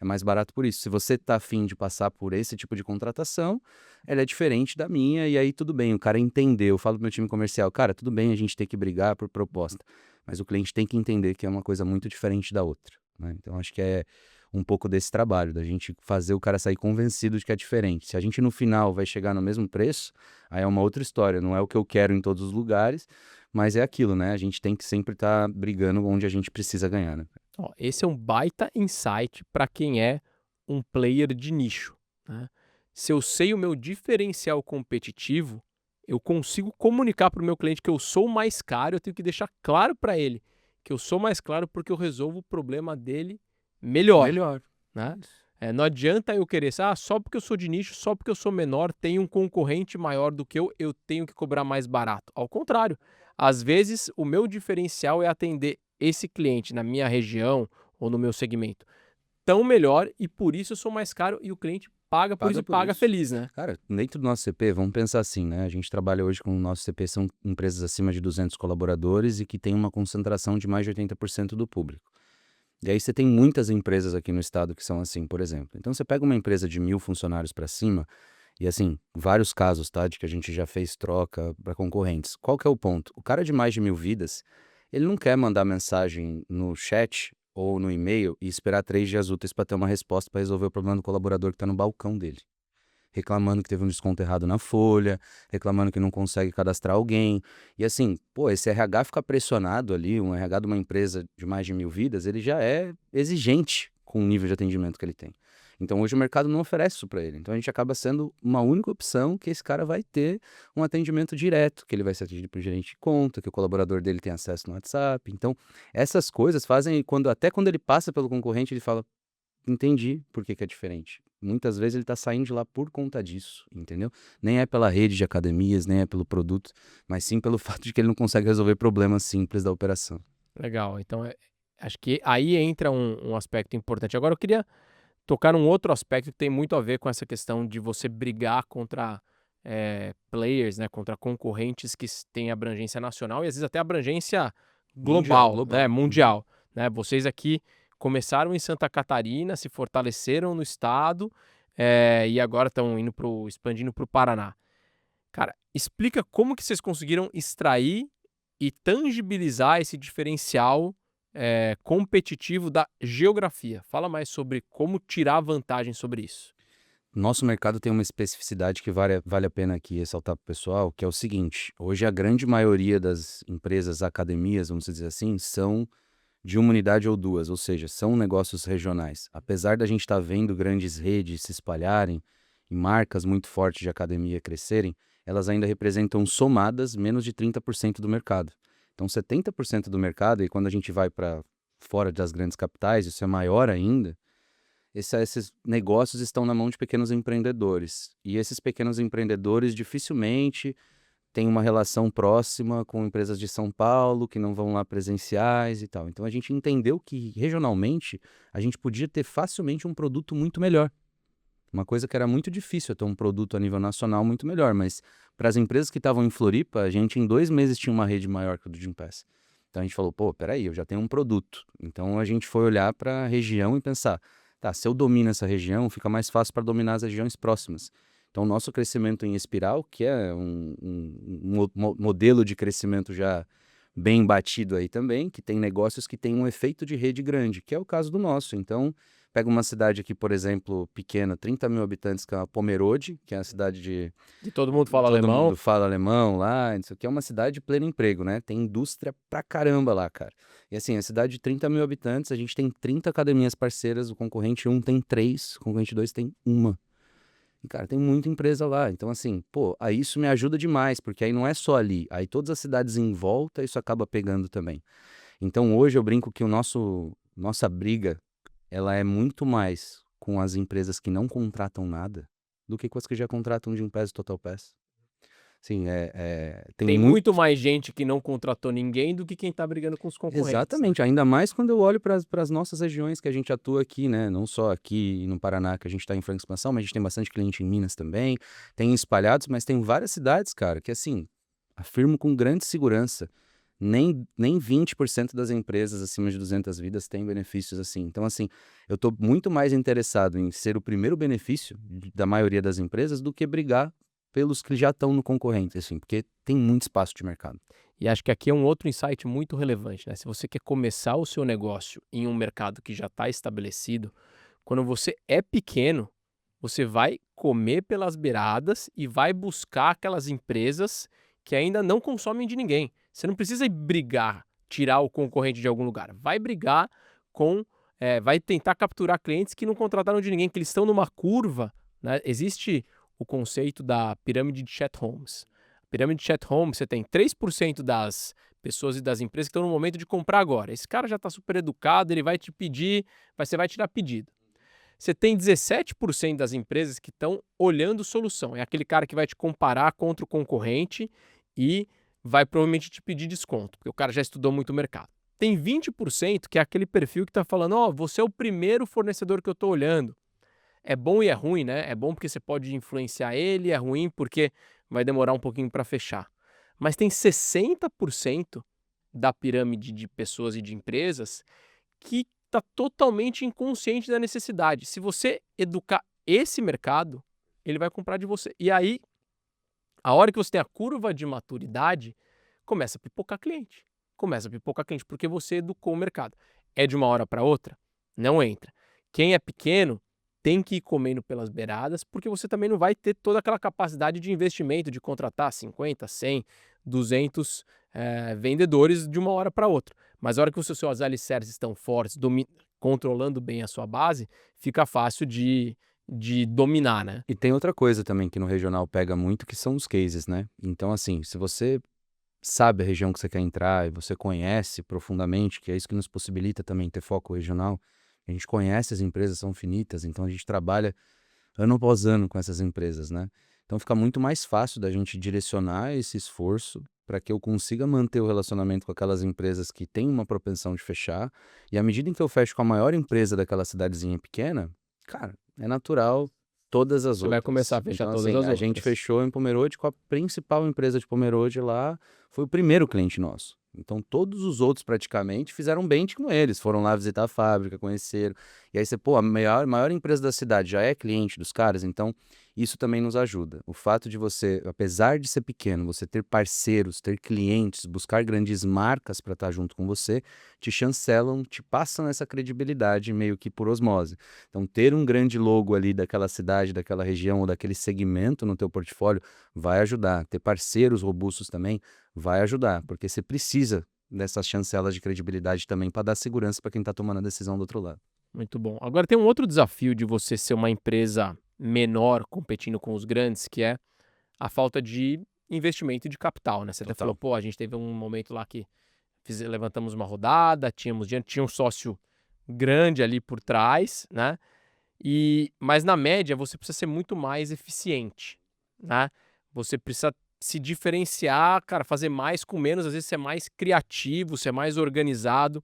É mais barato por isso. Se você tá afim de passar por esse tipo de contratação, ela é diferente da minha, e aí tudo bem, o cara entendeu. Eu falo pro meu time comercial: cara, tudo bem a gente ter que brigar por proposta, mas o cliente tem que entender que é uma coisa muito diferente da outra, né? Então acho que é um pouco desse trabalho, da gente fazer o cara sair convencido de que é diferente. Se a gente no final vai chegar no mesmo preço, aí é uma outra história, não é o que eu quero em todos os lugares, mas é aquilo, né? A gente tem que sempre estar brigando onde a gente precisa ganhar, né? Ó, esse é um baita insight para quem é um player de nicho, né. Se eu sei o meu diferencial competitivo, eu consigo comunicar para o meu cliente que eu sou mais caro, eu tenho que deixar claro para ele que eu sou mais claro, porque eu resolvo o problema dele melhor, Melhor. né. Não adianta eu querer só porque eu sou de nicho, só porque eu sou menor, tem um concorrente maior do que eu tenho que cobrar mais barato. Ao contrário, às vezes o meu diferencial é atender esse cliente na minha região ou no meu segmento tão melhor e por isso eu sou mais caro e o cliente paga por isso e paga isso. feliz, né? Cara, dentro do nosso CP, vamos pensar assim, né? A gente trabalha hoje com o nosso CP, são empresas acima de 200 colaboradores e que tem uma concentração de mais de 80% do público. E aí você tem muitas empresas aqui no estado que são assim, por exemplo. Então você pega uma empresa de 1.000 funcionários para cima, e assim, vários casos, tá? De que a gente já fez troca para concorrentes. Qual que é o ponto? O cara de mais de 1.000 vidas, ele não quer mandar mensagem no chat ou no e-mail e esperar 3 dias úteis para ter uma resposta para resolver o problema do colaborador que está no balcão dele. Reclamando que teve um desconto errado na folha, reclamando que não consegue cadastrar alguém. E assim, pô, esse RH fica pressionado ali, um RH de uma empresa de mais de 1.000 vidas, ele já é exigente com o nível de atendimento que ele tem. Então hoje o mercado não oferece isso para ele. Então a gente acaba sendo uma única opção que esse cara vai ter um atendimento direto, que ele vai ser atendido por gerente de conta, que o colaborador dele tem acesso no WhatsApp. Então essas coisas fazem, até quando ele passa pelo concorrente, ele fala, entendi por que que é diferente. Muitas vezes ele está saindo de lá por conta disso, entendeu? Nem é pela rede de academias, nem é pelo produto, mas sim pelo fato de que ele não consegue resolver problemas simples da operação. Legal. Então, acho que aí entra um aspecto importante. Agora, eu queria tocar num outro aspecto que tem muito a ver com essa questão de você brigar contra players, né, contra concorrentes que têm abrangência nacional e às vezes até abrangência global, né, mundial. Né? Vocês aqui começaram em Santa Catarina, se fortaleceram no estado e agora estão expandindo para o Paraná. Cara, explica como que vocês conseguiram extrair e tangibilizar esse diferencial competitivo da geografia. Fala mais sobre como tirar vantagem sobre isso. Nosso mercado tem uma especificidade que vale a pena aqui ressaltar para o pessoal, que é o seguinte: hoje a grande maioria das empresas, academias, vamos dizer assim, são de uma unidade ou duas, ou seja, são negócios regionais. Apesar da gente estar vendo grandes redes se espalharem e marcas muito fortes de academia crescerem, elas ainda representam somadas menos de 30% do mercado. Então 70% do mercado, e quando a gente vai para fora das grandes capitais, isso é maior ainda. Esses negócios estão na mão de pequenos empreendedores. E esses pequenos empreendedores dificilmente têm uma relação próxima com empresas de São Paulo, que não vão lá presenciais e tal. Então a gente entendeu que regionalmente a gente podia ter facilmente um produto muito melhor. Uma coisa que era muito difícil, ter um produto a nível nacional muito melhor. Mas para as empresas que estavam em Floripa, a gente em 2 meses tinha uma rede maior que o do Gympass. Então a gente falou, pô, peraí, eu já tenho um produto. Então a gente foi olhar para a região e pensar, tá, se eu domino essa região, fica mais fácil para dominar as regiões próximas. Então, o nosso crescimento em espiral, que é um modelo de crescimento já bem batido aí também, que tem negócios que têm um efeito de rede grande, que é o caso do nosso. Então, pega uma cidade aqui, por exemplo, pequena, 30 mil habitantes, que é a Pomerode, que é a cidade de... E todo mundo fala Todo alemão. mundo fala alemão lá, isso aqui é uma cidade de pleno emprego, né? Tem indústria pra caramba lá, cara. E assim, a cidade de 30 mil habitantes, a gente tem 30 academias parceiras, o concorrente 1 tem 3, o concorrente 2 tem 1. E, cara, tem muita empresa lá. Então, assim, pô, aí isso me ajuda demais, porque aí não é só ali. Aí todas as cidades em volta, isso acaba pegando também. Então, hoje eu brinco que nossa briga, ela é muito mais com as empresas que não contratam nada do que com as que já contratam de Gympass e TotalPass. Sim, Tem muito mais gente que não contratou ninguém do que quem está brigando com os concorrentes. Exatamente, ainda mais quando eu olho para as nossas regiões que a gente atua aqui, né? Não só aqui no Paraná, que a gente está em franca expansão, mas a gente tem bastante cliente em Minas também, tem espalhados, mas tem várias cidades, cara, que assim, afirmo com grande segurança, nem 20% das empresas acima de 200 vidas têm benefícios assim. Então, assim, eu estou muito mais interessado em ser o primeiro benefício da maioria das empresas do que brigar pelos que já estão no concorrente, assim, porque tem muito espaço de mercado. E acho que aqui é um outro insight muito relevante, né? Se você quer começar o seu negócio em um mercado que já está estabelecido, quando você é pequeno, você vai comer pelas beiradas e vai buscar aquelas empresas que ainda não consomem de ninguém. Você não precisa ir brigar, tirar o concorrente de algum lugar. Vai brigar vai tentar capturar clientes que não contrataram de ninguém, que eles estão numa curva, né? Existe o conceito da pirâmide de Chet Holmes. A pirâmide de Chet Holmes, você tem 3% das pessoas e das empresas que estão no momento de comprar agora. Esse cara já está super educado, ele vai te pedir, você vai tirar pedido. Você tem 17% das empresas que estão olhando solução. É aquele cara que vai te comparar contra o concorrente e vai provavelmente te pedir desconto, porque o cara já estudou muito o mercado. Tem 20% que é aquele perfil que está falando, ó, você é o primeiro fornecedor que eu estou olhando. É bom e é ruim, né? É bom porque você pode influenciar ele, é ruim porque vai demorar um pouquinho para fechar. Mas tem 60% da pirâmide de pessoas e de empresas que está totalmente inconsciente da necessidade. Se você educar esse mercado, ele vai comprar de você. E aí, a hora que você tem a curva de maturidade, começa a pipocar cliente. Começa a pipocar cliente, porque você educou o mercado. É de uma hora para outra? Não entra. Quem é pequeno tem que ir comendo pelas beiradas, porque você também não vai ter toda aquela capacidade de investimento, de contratar 50, 100, 200 vendedores de uma hora para outra. Mas a hora que os seus alicerces estão fortes, controlando bem a sua base, fica fácil de dominar, né? E tem outra coisa também que no regional pega muito, que são os cases, né? Então, assim, se você sabe a região que você quer entrar e você conhece profundamente, que é isso que nos possibilita também ter foco regional, a gente conhece as empresas, são finitas, então a gente trabalha ano após ano com essas empresas, né? Então fica muito mais fácil da gente direcionar esse esforço para que eu consiga manter o relacionamento com aquelas empresas que têm uma propensão de fechar, e à medida em que eu fecho com a maior empresa daquela cidadezinha pequena, cara, é natural todas as Você vai começar outras. a fechar Então, todas assim, as a gente outras. fechou em Pomerode com a principal empresa de Pomerode lá, foi o primeiro cliente nosso. Então, todos os outros praticamente fizeram bench com eles, foram lá visitar a fábrica, conheceram. E aí você, pô, a maior empresa da cidade já é cliente dos caras, então isso também nos ajuda. O fato de você, apesar de ser pequeno, você ter parceiros, ter clientes, buscar grandes marcas para estar junto com você, te chancelam, te passam essa credibilidade meio que por osmose. Então, ter um grande logo ali daquela cidade, daquela região ou daquele segmento no teu portfólio vai ajudar. Ter parceiros robustos também vai ajudar, porque você precisa dessas chancelas de credibilidade também para dar segurança para quem está tomando a decisão do outro lado. Muito bom. Agora tem um outro desafio de você ser uma empresa menor competindo com os grandes, que é a falta de investimento de capital, né? Você até falou, Total. pô, a gente teve um momento lá que levantamos uma rodada, tinha um sócio grande ali por trás, né? Mas na média você precisa ser muito mais eficiente, né? Você precisa se diferenciar, cara, fazer mais com menos, às vezes ser mais criativo, ser mais organizado.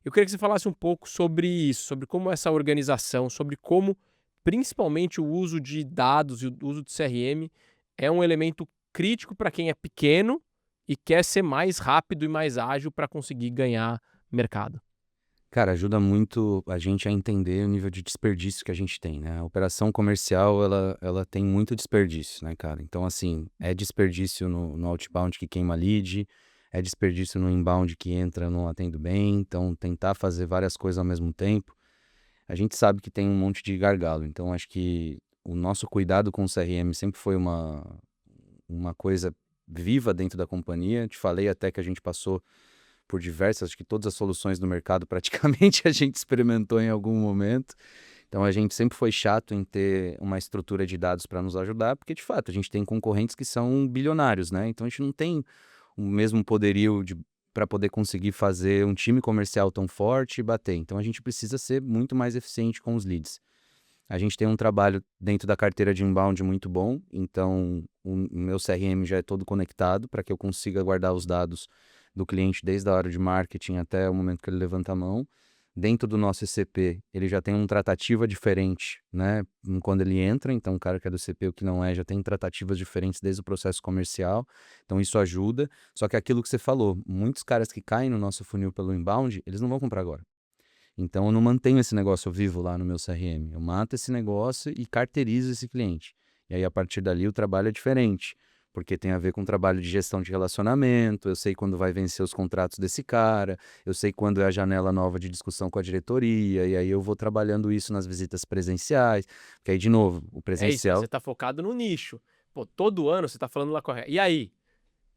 Eu queria que você falasse um pouco sobre isso, sobre como essa organização, sobre como principalmente o uso de dados e o uso de CRM é um elemento crítico para quem é pequeno e quer ser mais rápido e mais ágil para conseguir ganhar mercado. Cara, ajuda muito a gente a entender o nível de desperdício que a gente tem, né? A operação comercial, ela tem muito desperdício, né, cara? Então, assim, é desperdício no outbound que queima lead, é desperdício no inbound que entra não atende bem. Então, tentar fazer várias coisas ao mesmo tempo, a gente sabe que tem um monte de gargalo. Então, acho que o nosso cuidado com o CRM sempre foi uma coisa viva dentro da companhia. Te falei até que a gente passou por diversas, acho que todas as soluções do mercado praticamente a gente experimentou em algum momento. Então a gente sempre foi chato em ter uma estrutura de dados para nos ajudar, porque de fato a gente tem concorrentes que são bilionários, né? Então a gente não tem o mesmo poderio para poder conseguir fazer um time comercial tão forte e bater. Então a gente precisa ser muito mais eficiente com os leads. A gente tem um trabalho dentro da carteira de inbound muito bom, então o meu CRM já é todo conectado para que eu consiga guardar os dados do cliente desde a hora de marketing até o momento que ele levanta a mão. Dentro do nosso ECP, ele já tem uma tratativa diferente, né? Quando ele entra, então o cara que é do ECP, o que não é, já tem tratativas diferentes desde o processo comercial, então isso ajuda. Só que aquilo que você falou, muitos caras que caem no nosso funil pelo inbound, eles não vão comprar agora. Então eu não mantenho esse negócio vivo lá no meu CRM. Eu mato esse negócio e carteirizo esse cliente. E aí a partir dali o trabalho é diferente, porque tem a ver com o trabalho de gestão de relacionamento, eu sei quando vai vencer os contratos desse cara, eu sei quando é a janela nova de discussão com a diretoria, e aí eu vou trabalhando isso nas visitas presenciais, porque aí de novo, o É isso, né? Você presencial. está focado no nicho. Pô, todo ano você está falando lá correto. E aí?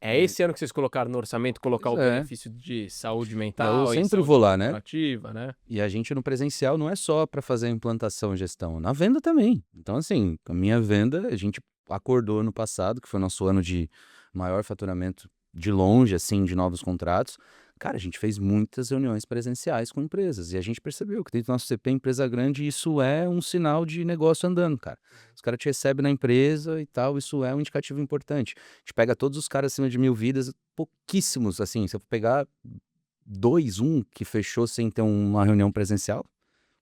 É esse ano que vocês colocaram no orçamento colocar Pois o é, benefício de saúde eu mental e sempre saúde vou lá, né? corporativa, né? E a gente no presencial não é só para fazer a implantação e gestão, na venda também. Então, assim, a minha venda, a gente acordou no passado, que foi o nosso ano de maior faturamento de longe, assim, de novos contratos. Cara, a gente fez muitas reuniões presenciais com empresas e a gente percebeu que dentro do nosso CP, empresa grande, isso é um sinal de negócio andando, cara. Os caras te recebem na empresa e tal, isso é um indicativo importante. A gente pega todos os caras acima de 1.000 vidas, pouquíssimos, assim, se eu pegar que fechou sem ter uma reunião presencial.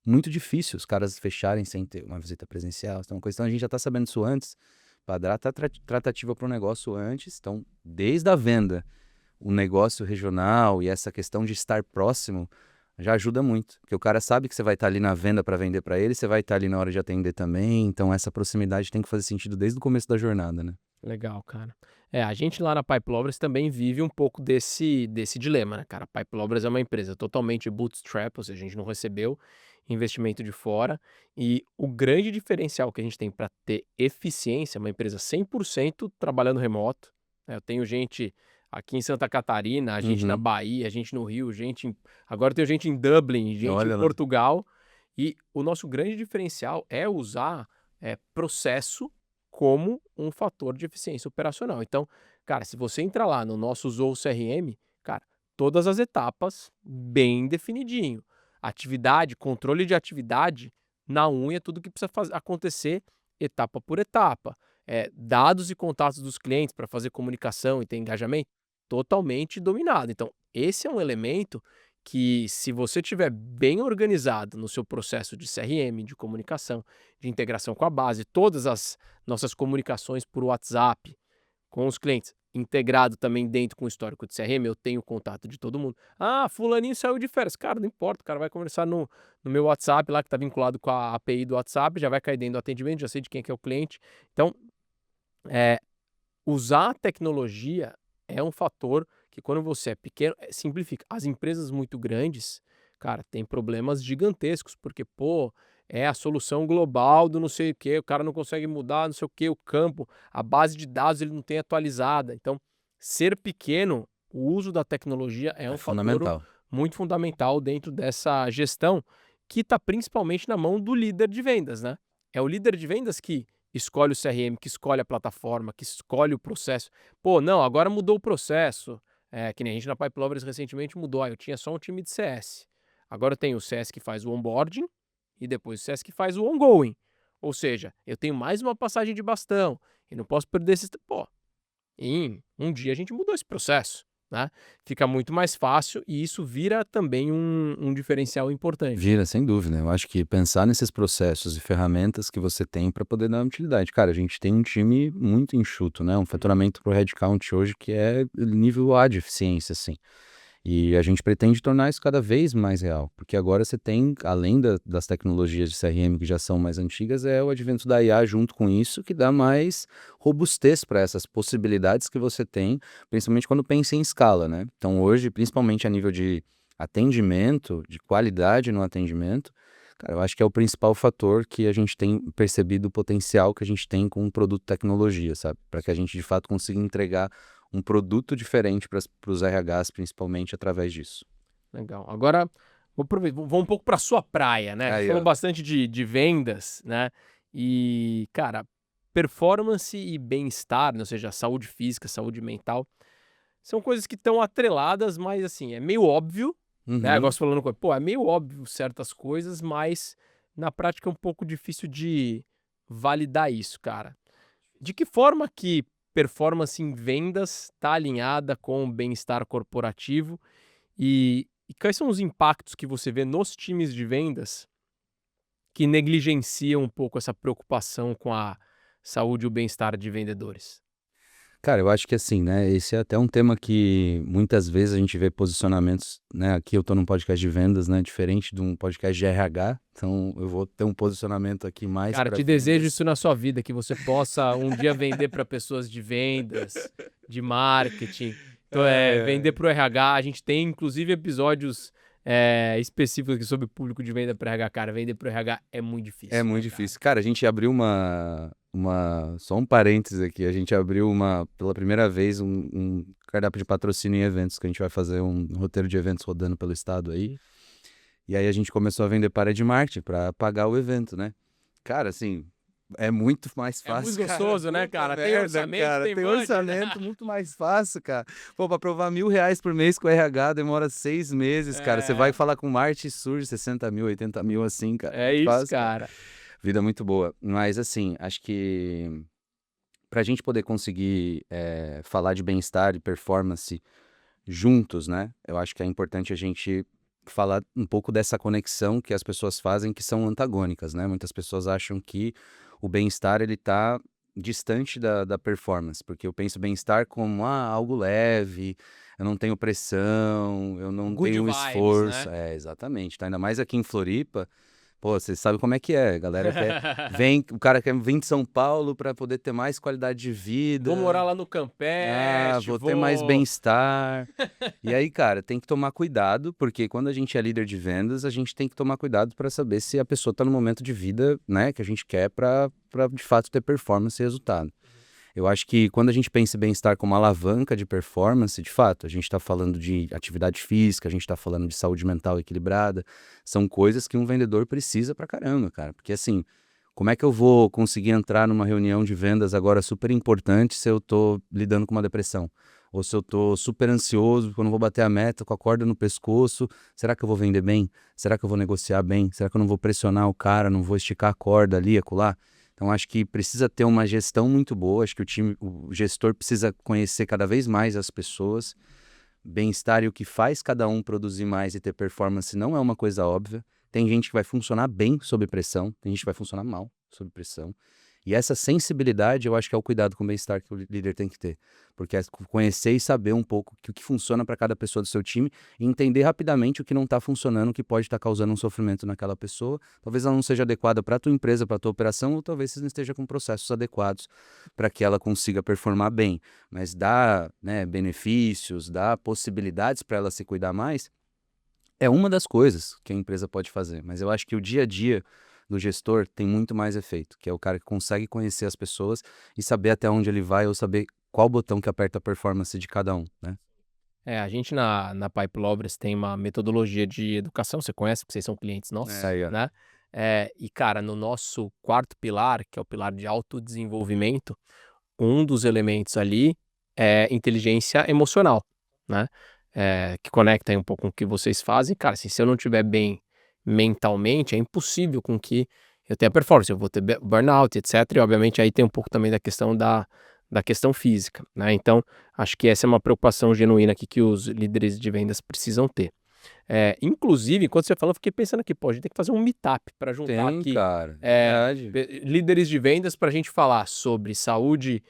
Muito difícil os caras fecharem sem ter uma visita presencial. Então, a gente já está sabendo isso antes, para dar tratativa para o negócio antes. Então, desde a venda, o negócio regional e essa questão de estar próximo já ajuda muito. Porque o cara sabe que você vai estar ali na venda para vender para ele, você vai estar ali na hora de atender também. Então, essa proximidade tem que fazer sentido desde o começo da jornada, né? Legal, cara. A gente lá na Pipe Lovers também vive um pouco desse dilema, né, cara? A Pipe Lovers é uma empresa totalmente bootstrap, ou seja, a gente não recebeu investimento de fora. E o grande diferencial que a gente tem para ter eficiência, uma empresa 100% trabalhando remoto, né? Eu tenho gente aqui em Santa Catarina, a gente na Uhum. Bahia, a gente no Rio, agora tem gente em Dublin, gente em Olha lá. Portugal. E o nosso grande diferencial é usar processo como um fator de eficiência operacional. Então, cara, se você entrar lá no nosso Zoho CRM, cara, todas as etapas bem definidinho. Atividade, controle de atividade na unha, tudo que precisa acontecer etapa por etapa. Dados e contatos dos clientes para fazer comunicação e ter engajamento, totalmente dominado. Então, esse é um elemento que, se você tiver bem organizado no seu processo de CRM, de comunicação, de integração com a base, todas as nossas comunicações por WhatsApp com os clientes, integrado também dentro com o histórico de CRM, eu tenho contato de todo mundo. Ah, fulaninho saiu de férias. Cara, não importa, o cara vai conversar no meu WhatsApp lá, que está vinculado com a API do WhatsApp, já vai cair dentro do atendimento, já sei de quem é que é o cliente. Então, usar a tecnologia é um fator que, quando você é pequeno, simplifica. As empresas muito grandes, cara, tem problemas gigantescos, porque, pô, é a solução global do não sei o quê, o cara não consegue mudar não sei o quê, o campo, a base de dados ele não tem atualizada. Então, ser pequeno, o uso da tecnologia é É um fator fundamental. muito fundamental dentro dessa gestão, que está principalmente na mão do líder de vendas, né? É o líder de vendas que escolhe o CRM, que escolhe a plataforma, que escolhe o processo. Pô, não, agora mudou o processo. Que nem a gente na Pipe Lovers recentemente mudou. Eu tinha só um time de CS. Agora eu tenho o CS que faz o onboarding e depois o CS que faz o ongoing. Ou seja, eu tenho mais uma passagem de bastão e não posso perder esse. Pô, em um dia a gente mudou esse processo, né? Fica muito mais fácil e isso vira também um diferencial importante. Vira, sem dúvida. Eu acho que pensar nesses processos e ferramentas que você tem para poder dar utilidade. Cara, a gente tem um time muito enxuto, né? Um faturamento pro headcount hoje que é nível A de eficiência, assim. E a gente pretende tornar isso cada vez mais real, porque agora você tem, além das tecnologias de CRM que já são mais antigas, é o advento da IA junto com isso, que dá mais robustez para essas possibilidades que você tem, principalmente quando pensa em escala, né? Então hoje, principalmente a nível de atendimento, de qualidade no atendimento, cara, eu acho que é o principal fator que a gente tem percebido o potencial que a gente tem com o produto tecnologia, sabe? Para que a gente de fato consiga entregar um produto diferente para os RHs, principalmente através disso. Legal. Agora, vou um pouco para sua praia, né? A gente Aí, falou ó. bastante de vendas, né? E, cara, performance e bem-estar, né? Ou seja, saúde física, saúde mental, são coisas que estão atreladas, mas assim, é meio óbvio, né? Agora Uhum. você falando, pô, é meio óbvio certas coisas, mas na prática é um pouco difícil de validar isso, cara. De que forma que performance em vendas está alinhada com o bem-estar corporativo e quais são os impactos que você vê nos times de vendas que negligenciam um pouco essa preocupação com a saúde e o bem-estar de vendedores? Cara, eu acho que assim, né, esse é até um tema que muitas vezes a gente vê posicionamentos, né, aqui eu tô num podcast de vendas, né, diferente de um podcast de RH, então eu vou ter um posicionamento aqui mais Cara, para te desejo vendas. isso na sua vida, que você possa um dia vender para pessoas de vendas, de marketing, então, Ai, vender ai. para o RH. A gente tem inclusive episódios específicos aqui sobre público de venda para RH. Cara, vender para o RH é muito É difícil, muito né, cara? difícil. Cara, a gente abriu só um parênteses aqui, a gente abriu pela primeira vez um cardápio de patrocínio em eventos, que a gente vai fazer um roteiro de eventos rodando pelo estado aí. E aí a gente começou a vender para de marketing para pagar o evento, né? Cara, assim, é muito mais É muito fácil, cara. gostoso, né, Puta cara? Tem merda, orçamento, cara. tem Tem budget. orçamento muito mais fácil, cara. Pô, pra provar R$ 1.000 por mês com o RH demora 6 meses, cara. Você vai É, falar com marketing, surge 60 mil, 80 mil, assim, cara. é Muito isso, fácil, cara. cara. Vida muito boa. Mas, assim, acho que pra gente poder conseguir falar de bem-estar e performance juntos, né? Eu acho que é importante a gente falar um pouco dessa conexão que as pessoas fazem que são antagônicas, né? Muitas pessoas acham que o bem-estar ele tá distante da performance, porque eu penso bem-estar como algo leve, eu não tenho pressão, eu não Good tenho vibes, esforço. né? É, exatamente. Tá? Ainda mais aqui em Floripa. Pô, você sabe como é que é, a galera vem, o cara quer vir de São Paulo para poder ter mais qualidade de Vou morar vida, lá no Campeche, vou ter mais vou. bem-estar. E aí, cara, tem que tomar cuidado, porque quando a gente é líder de vendas, a gente tem que tomar cuidado para saber se a pessoa está no momento de vida, né, que a gente quer para de fato ter performance e resultado. Eu acho que quando a gente pensa em bem-estar como alavanca de performance, de fato, a gente está falando de atividade física, a gente está falando de saúde mental equilibrada, são coisas que um vendedor precisa pra caramba, cara. Porque assim, como é que eu vou conseguir entrar numa reunião de vendas agora super importante se eu tô lidando com uma depressão? Ou se eu tô super ansioso, quando vou bater a meta com a corda no pescoço, será que eu vou vender bem? Será que eu vou negociar bem? Será que eu não vou pressionar o cara, não vou esticar a corda ali, acolá? Então, acho que precisa ter uma gestão muito boa, acho que o gestor precisa conhecer cada vez mais as pessoas, bem-estar e o que faz cada um produzir mais e ter performance não é uma coisa óbvia. Tem gente que vai funcionar bem sob pressão, tem gente que vai funcionar mal sob pressão. E essa sensibilidade, eu acho que é o cuidado com o bem-estar que o líder tem que ter. Porque é conhecer e saber um pouco o que funciona para cada pessoa do seu time e entender rapidamente o que não está funcionando, o que pode estar causando um sofrimento naquela pessoa. Talvez ela não seja adequada para a tua empresa, para a tua operação, ou talvez você não esteja com processos adequados para que ela consiga performar bem. Mas dá, né, benefícios, dá possibilidades para ela se cuidar mais, é uma das coisas que a empresa pode fazer. Mas eu acho que o dia a dia do gestor tem muito mais efeito, que é o cara que consegue conhecer as pessoas e saber até onde ele vai ou saber qual botão que aperta a performance de cada um, né? A gente na Pipe Lovers tem uma metodologia de educação, você conhece, porque vocês são clientes É, nossos, aí, ó. né? E, cara, no nosso quarto pilar, que é o pilar de autodesenvolvimento, um dos elementos ali é inteligência emocional, né? Que conecta aí um pouco com o que vocês fazem. Cara, assim, se eu não estiver bem mentalmente, é impossível com que eu tenha performance. Eu vou ter burnout, etc. E, obviamente, aí tem um pouco também da questão da questão física, né? Então, acho que essa é uma preocupação genuína aqui que os líderes de vendas precisam ter. Inclusive, enquanto você falou, eu fiquei pensando aqui, pô, a gente tem que fazer um meetup para juntar Tem, aqui cara, verdade. líderes de vendas para a gente falar sobre saúde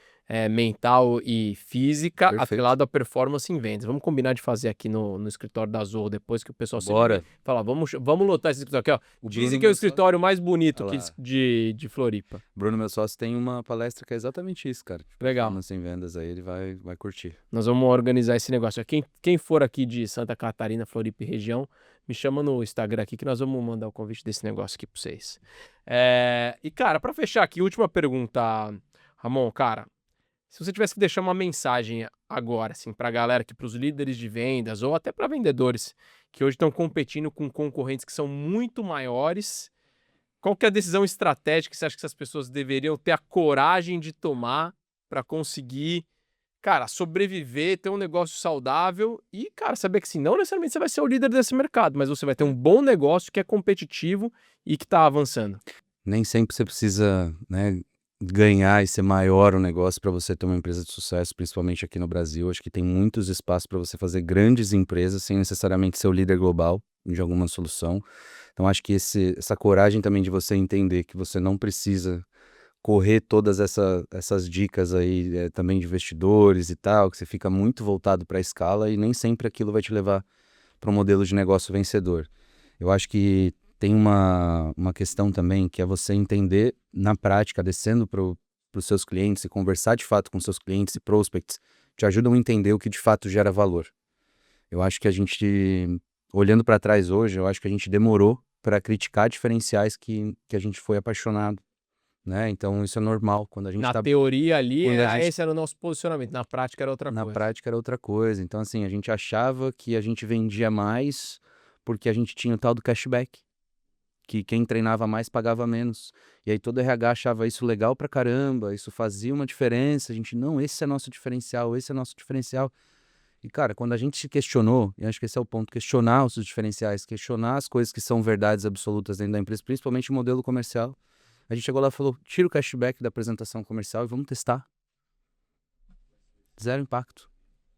mental e física Perfeito. atrelado à performance em vendas. Vamos combinar de fazer aqui no escritório da Zorro, depois que o pessoal sempre Bora. fala, vamos lotar esse escritório aqui, ó. O Dizem Bruno, que é o meu sócio, escritório mais bonito olha aqui lá. de Floripa. Bruno, meu sócio, tem uma palestra que é exatamente isso, cara. Legal. Performance em vendas aí, ele vai curtir. Nós vamos organizar esse negócio. Quem for aqui de Santa Catarina, Floripa e região, me chama no Instagram aqui que nós vamos mandar o convite desse negócio aqui para vocês. E, cara, para fechar aqui, última pergunta, Ramon, cara. Se você tivesse que deixar uma mensagem agora, assim, para a galera aqui, para os líderes de vendas ou até para vendedores que hoje estão competindo com concorrentes que são muito maiores, qual que é a decisão estratégica que você acha que essas pessoas deveriam ter a coragem de tomar para conseguir, cara, sobreviver, ter um negócio saudável e, cara, saber que assim, não necessariamente você vai ser o líder desse mercado, mas você vai ter um bom negócio que é competitivo e que está avançando? Nem sempre você precisa, né, ganhar e ser maior o negócio para você ter uma empresa de sucesso, principalmente aqui no Brasil. Acho que tem muitos espaços para você fazer grandes empresas sem necessariamente ser o líder global de alguma solução. Então, acho que essa coragem também de você entender que você não precisa correr todas essas dicas aí, também de investidores e tal, que você fica muito voltado para a escala e nem sempre aquilo vai te levar para um modelo de negócio vencedor. Eu acho que tem uma questão também que é você entender na prática, descendo para os seus clientes e conversar de fato com seus clientes e prospects, te ajudam a entender o que de fato gera valor. Eu acho que a gente, olhando para trás hoje, eu acho que a gente demorou para criticar diferenciais que a gente foi apaixonado, né? Então isso é normal quando a gente Na está teoria ali, quando a gente esse era o nosso posicionamento, na prática era outra na coisa. prática era outra coisa. Então assim, a gente achava que a gente vendia mais porque a gente tinha o tal do cashback, que quem treinava mais pagava menos. E aí todo RH achava isso legal pra caramba, isso fazia uma diferença. A gente, não, esse é nosso diferencial, esse é nosso diferencial. E, cara, quando a gente se questionou, e acho que esse é o ponto, questionar os seus diferenciais, questionar as coisas que são verdades absolutas dentro da empresa, principalmente o modelo comercial, a gente chegou lá e falou, tira o cashback da apresentação comercial e vamos testar. Zero impacto.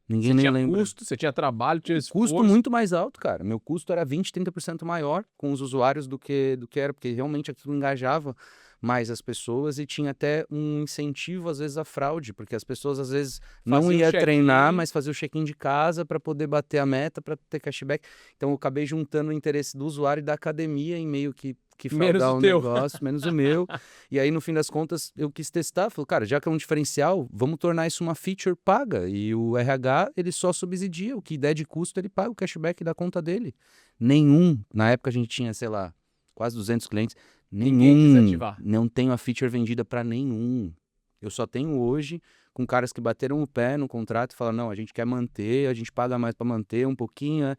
Ninguém Você nem tinha lembra. custo, você tinha trabalho, tinha Custo esforço. muito mais alto, cara. Meu custo era 20, 30% maior com os usuários do que era, porque realmente aquilo engajava mais as pessoas e tinha até um incentivo, às vezes, à fraude, porque as pessoas, às vezes, não Fazia o iam treinar, check-in. mas fazia o check-in de casa para poder bater a meta, para ter cashback. Então, eu acabei juntando o interesse do usuário e da academia em meio que Menos fraudar o o teu. negócio, menos o meu. E aí, no fim das contas, eu quis testar. Falei, cara, já que é um diferencial, vamos tornar isso uma feature paga. E o RH, ele só subsidia. O que der de custo, ele paga o cashback da conta dele. Nenhum. Na época, a gente tinha, sei lá, quase 200 clientes. Ninguém quis Nenhum. ativar. Não tenho a feature vendida para nenhum. Eu só tenho hoje com caras que bateram o pé no contrato e falaram, não, a gente quer manter, a gente paga mais para manter um pouquinho.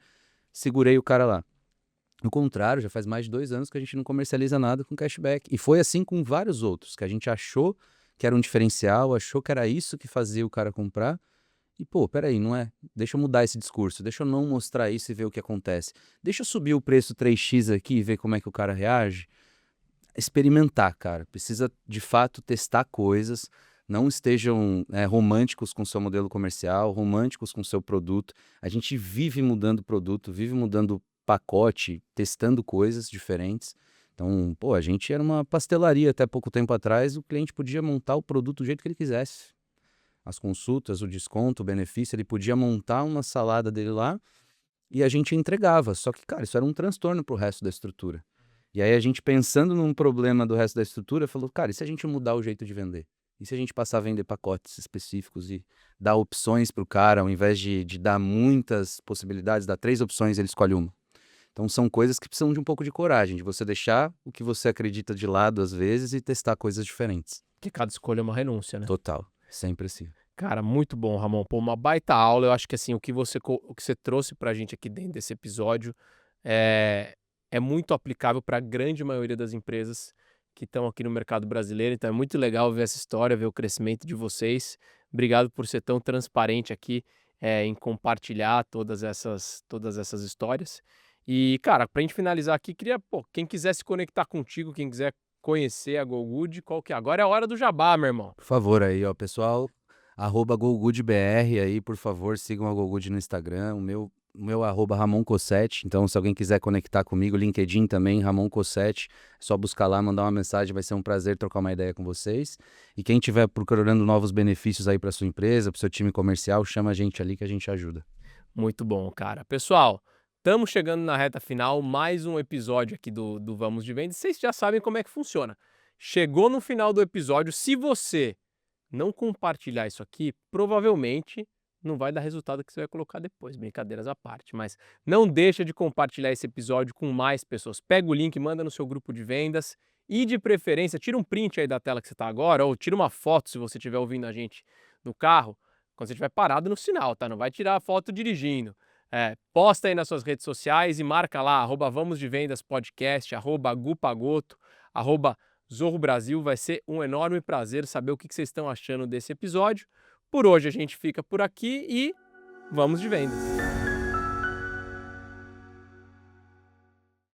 Segurei o cara lá. No contrário, já faz mais de 2 anos que a gente não comercializa nada com cashback. E foi assim com vários outros, que a gente achou que era um diferencial, achou que era isso que fazia o cara comprar. E, pô, peraí, não é? Deixa eu mudar esse discurso, deixa eu não mostrar isso e ver o que acontece. Deixa eu subir o preço 3x aqui e ver como é que o cara reage. Experimentar, cara. Precisa, de fato, testar coisas. Não estejam românticos com o seu modelo comercial, românticos com o seu produto. A gente vive mudando produto, vive mudando pacote, testando coisas diferentes. Então, pô, a gente era uma pastelaria até pouco tempo atrás, o cliente podia montar o produto do jeito que ele quisesse. As consultas, o desconto, o benefício, ele podia montar uma salada dele lá e a gente entregava. Só que, cara, isso era um transtorno pro resto da estrutura. E aí a gente pensando num problema do resto da estrutura, falou, cara, e se a gente mudar o jeito de vender? E se a gente passar a vender pacotes específicos e dar opções pro cara, ao invés de dar muitas possibilidades, dar 3 opções, ele escolhe uma. Então são coisas que precisam de um pouco de coragem, de você deixar o que você acredita de lado às vezes e testar coisas diferentes. Que cada escolha é uma renúncia, né? Total, sempre assim. Cara, muito bom, Ramon. Pô, uma baita aula. Eu acho que assim, o que você trouxe pra gente aqui dentro desse episódio é muito aplicável para a grande maioria das empresas que estão aqui no mercado brasileiro. Então é muito legal ver essa história, ver o crescimento de vocês. Obrigado por ser tão transparente aqui em compartilhar todas essas histórias. E, cara, pra gente finalizar aqui, queria, pô, quem quiser se conectar contigo, quem quiser conhecer a GoGood, qual que é? Agora é a hora do jabá, meu irmão. Por favor aí, ó, pessoal, @GoGoodBR aí, por favor, sigam a GoGood no Instagram, o meu @Ramon Cossetti. Então, se alguém quiser conectar comigo, LinkedIn também, Ramon Cossetti, é só buscar lá, mandar uma mensagem, vai ser um prazer trocar uma ideia com vocês. E quem estiver procurando novos benefícios aí para sua empresa, para o seu time comercial, chama a gente ali que a gente ajuda. Muito bom, cara. Pessoal, estamos chegando na reta final, mais um episódio aqui do Vamos de Vendas. Vocês já sabem como é que funciona. Chegou no final do episódio, se você não compartilhar isso aqui, provavelmente não vai dar resultado que você vai colocar depois, brincadeiras à parte. Mas não deixa de compartilhar esse episódio com mais pessoas. Pega o link, manda no seu grupo de vendas e, de preferência, tira um print aí da tela que você está agora, ou tira uma foto se você estiver ouvindo a gente no carro, quando você estiver parado no sinal, tá? Não vai tirar a foto dirigindo. Posta aí nas suas redes sociais e marca lá, @Vamos de Vendas Podcast, @Gupagoto, Zorro Brasil. Vai ser um enorme prazer saber o que vocês estão achando desse episódio. Por hoje a gente fica por aqui e vamos de vendas.